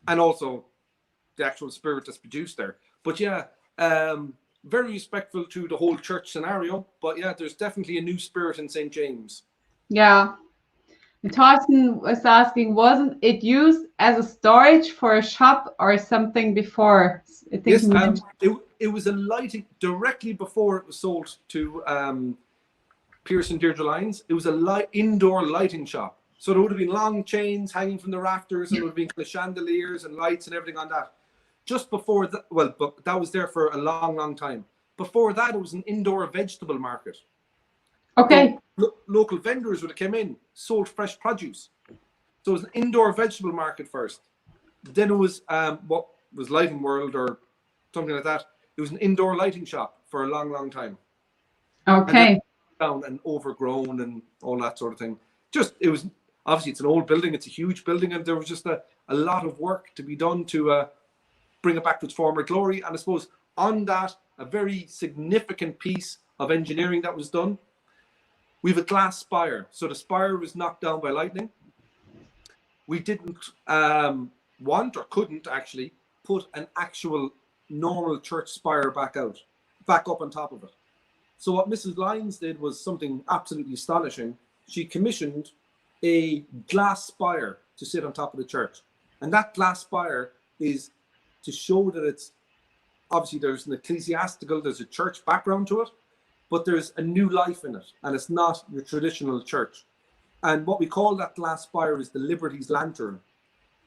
And also the actual spirit that's produced there. But very respectful to the whole church scenario. But there's definitely a new spirit in St. James. Yeah. And Thorsten was asking, wasn't it used as a storage for a shop or something before? I think it was a lighting directly before it was sold to Pearse and Lyons. It was a indoor lighting shop. So there would have been long chains hanging from the rafters, and there would have been chandeliers and lights and everything on that. Just before that, but that was there for a long, long time. Before that, it was an indoor vegetable market. Okay. So, local vendors would have come in, sold fresh produce. So it was an indoor vegetable market first. Then it was what was Lighting World or something like that. It was an indoor lighting shop for a long, long time. Okay. And down and overgrown and all that sort of thing. It was obviously it's an old building, it's a huge building, and there was just a lot of work to be done to bring it back to its former glory. And I suppose on that, a very significant piece of engineering that was done. We have a glass spire. So the spire was knocked down by lightning. We didn't want or couldn't actually put an actual normal church spire back up on top of it. So what Mrs. Lyons did was something absolutely astonishing. She commissioned a glass spire to sit on top of the church. And that glass spire is to show that it's, obviously there's an ecclesiastical, there's a church background to it, but there's a new life in it, and it's not your traditional church. And what we call that glass spire is the Liberty's Lantern.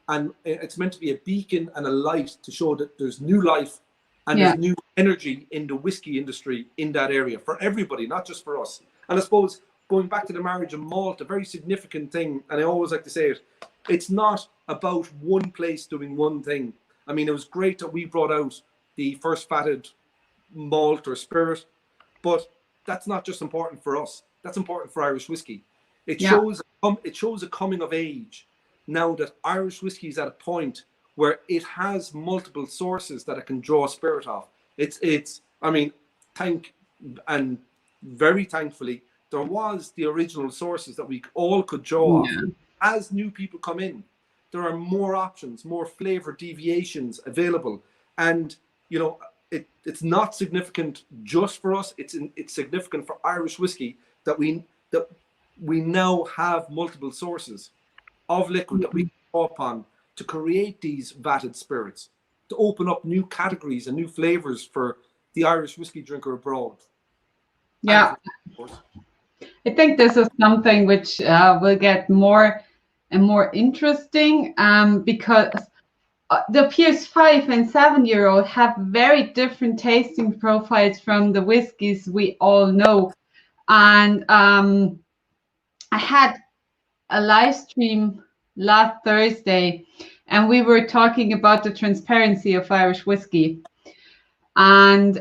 And it's meant to be a beacon and a light to show that there's new life and there's new energy in the whiskey industry in that area for everybody, not just for us. And I suppose going back to the marriage of malt, a very significant thing, and I always like to say it, it's not about one place doing one thing. I mean, it was great that we brought out the first fatted malt or spirit, but that's not just important for us. That's important for Irish whiskey. It shows a coming of age now that Irish whiskey is at a point where it has multiple sources that it can draw spirit off. And very thankfully, there was the original sources that we all could draw off. As new people come in, there are more options, more flavor deviations available. And, it's not significant just for us. It's significant for Irish whiskey that we now have multiple sources of liquid that we can draw upon to create these vatted spirits, to open up new categories and new flavors for the Irish whiskey drinker abroad. Yeah. I think this is something which will get more and more interesting because the Pearse 5 and 7-year-old have very different tasting profiles from the whiskeys we all know. And I had a live stream last Thursday, and we were talking about the transparency of Irish whiskey. And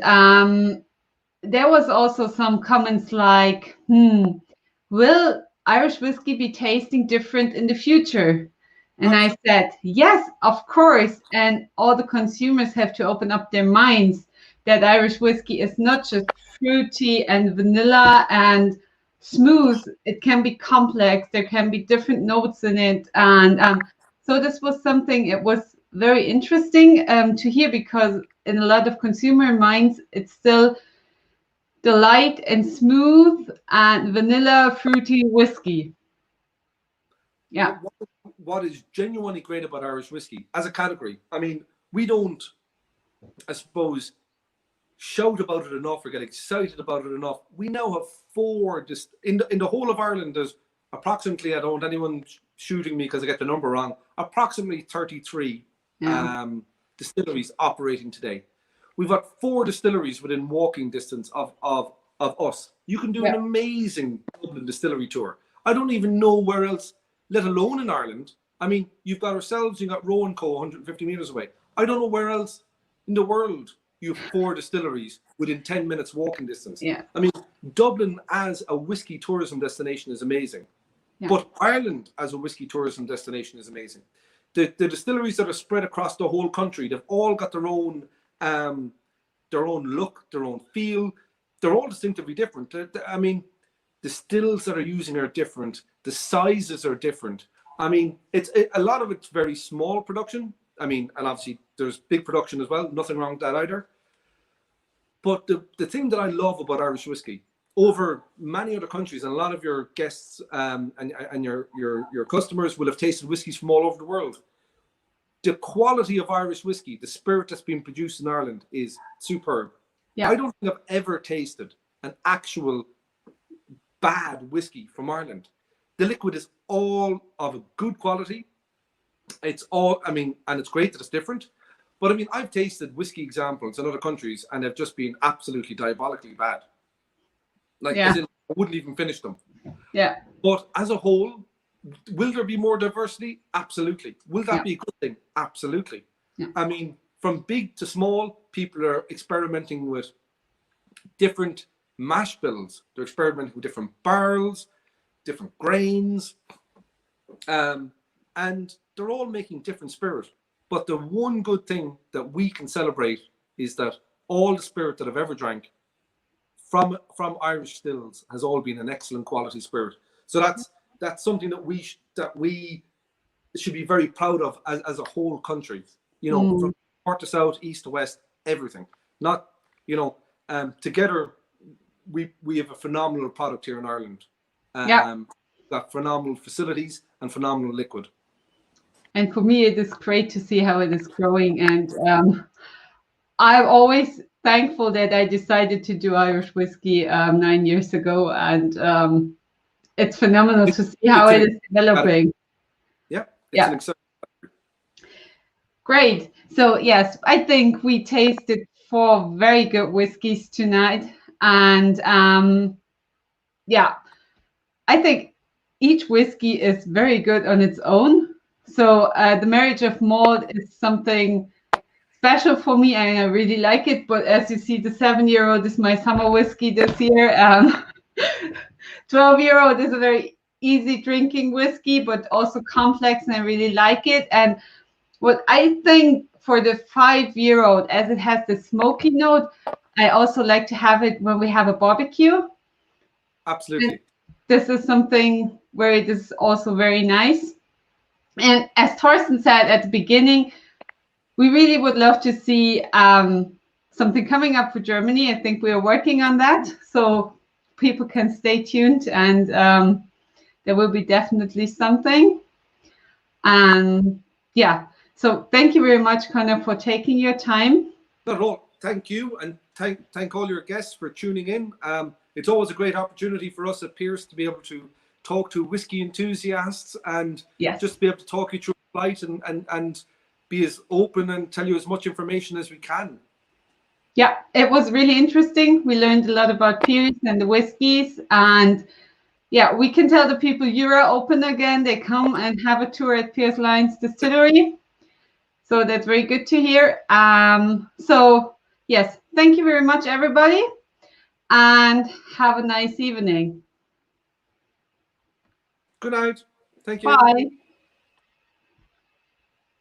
there was also some comments like, will Irish whiskey be tasting different in the future? And I said, yes, of course. And all the consumers have to open up their minds that Irish whiskey is not just fruity and vanilla and smooth. It can be complex. There can be different notes in it. And so this was something, it was very interesting to hear, because in a lot of consumer minds, it's still the light and smooth and vanilla fruity whiskey. Yeah. What is genuinely great about Irish whiskey as a category, I mean, we don't, I suppose, shout about it enough or get excited about it enough. We now have 4, just in the whole of Ireland, there's approximately, I don't want anyone shooting me because I get the number wrong, approximately 33 distilleries operating today. We've got 4 distilleries within walking distance of us. You can do an amazing Dublin distillery tour. I don't even know where else, let alone in Ireland. I mean, you've got ourselves, you've got Rowan Co. 150 meters away. I don't know where else in the world you have 4 distilleries within 10 minutes walking distance. Yeah. I mean, Dublin as a whiskey tourism destination is amazing. Yeah. But Ireland as a whiskey tourism destination is amazing. The distilleries that are spread across the whole country, they've all got their own look, their own feel. They're all distinctively different. I mean, the stills that are using are different. The sizes are different. I mean, a lot of it's very small production. I mean, and obviously there's big production as well. Nothing wrong with that either. But the thing that I love about Irish whiskey over many other countries, and a lot of your guests and your customers will have tasted whiskeys from all over the world. The quality of Irish whiskey, the spirit that's been produced in Ireland is superb. Yeah. I don't think I've ever tasted an actual bad whiskey from Ireland. The liquid is all of a good quality. It's all, I mean, and it's great that it's different. But I mean, I've tasted whiskey examples in other countries and they've just been absolutely diabolically bad. Like, as in, I wouldn't even finish them. Yeah. But as a whole, will there be more diversity? Absolutely. Will that be a good thing? Absolutely. Yeah. I mean, from big to small, people are experimenting with different mash bills. They're experimenting with different barrels, different grains, and they're all making different spirit. But the one good thing that we can celebrate is that all the spirit that I've ever drank from Irish stills has all been an excellent quality spirit. So that's something that we should be very proud of as a whole country. You know, from north to south, east to west, everything. Not, you know, together we have a phenomenal product here in Ireland. Got phenomenal facilities and phenomenal liquid. And for me, it is great to see how it is growing. And I'm always thankful that I decided to do Irish whiskey 9 years ago. And it's phenomenal to see how it is developing. Yeah, it's an exciting. Great. So yes, I think we tasted 4 very good whiskeys tonight. And I think each whiskey is very good on its own. So the marriage of malt is something special for me, and I really like it. But as you see, the 7-year-old is my summer whiskey this year. 12-year-old is a very easy drinking whiskey, but also complex, and I really like it. And what I think for the 5-year-old, as it has the smoky note, I also like to have it when we have a barbecue. Absolutely. And this is something where it is also very nice. And as Thorsten said at the beginning, we really would love to see something coming up for Germany. I think we are working on that, so people can stay tuned, and there will be definitely something. And so thank you very much, Conor, for taking your time. Not at all. Thank you, and thank all your guests for tuning in. It's always a great opportunity for us at Pearse to be able to talk to whiskey enthusiasts and just be able to talk you through the flight and be as open and tell you as much information as we can. Yeah, it was really interesting. We learned a lot about Pearse and the whiskeys, and we can tell the people Jahre open again. They come and have a tour at Pearse Lyons Distillery. So that's very good to hear. So yes, thank you very much, everybody, and have a nice evening. Good night. Thank you. Bye.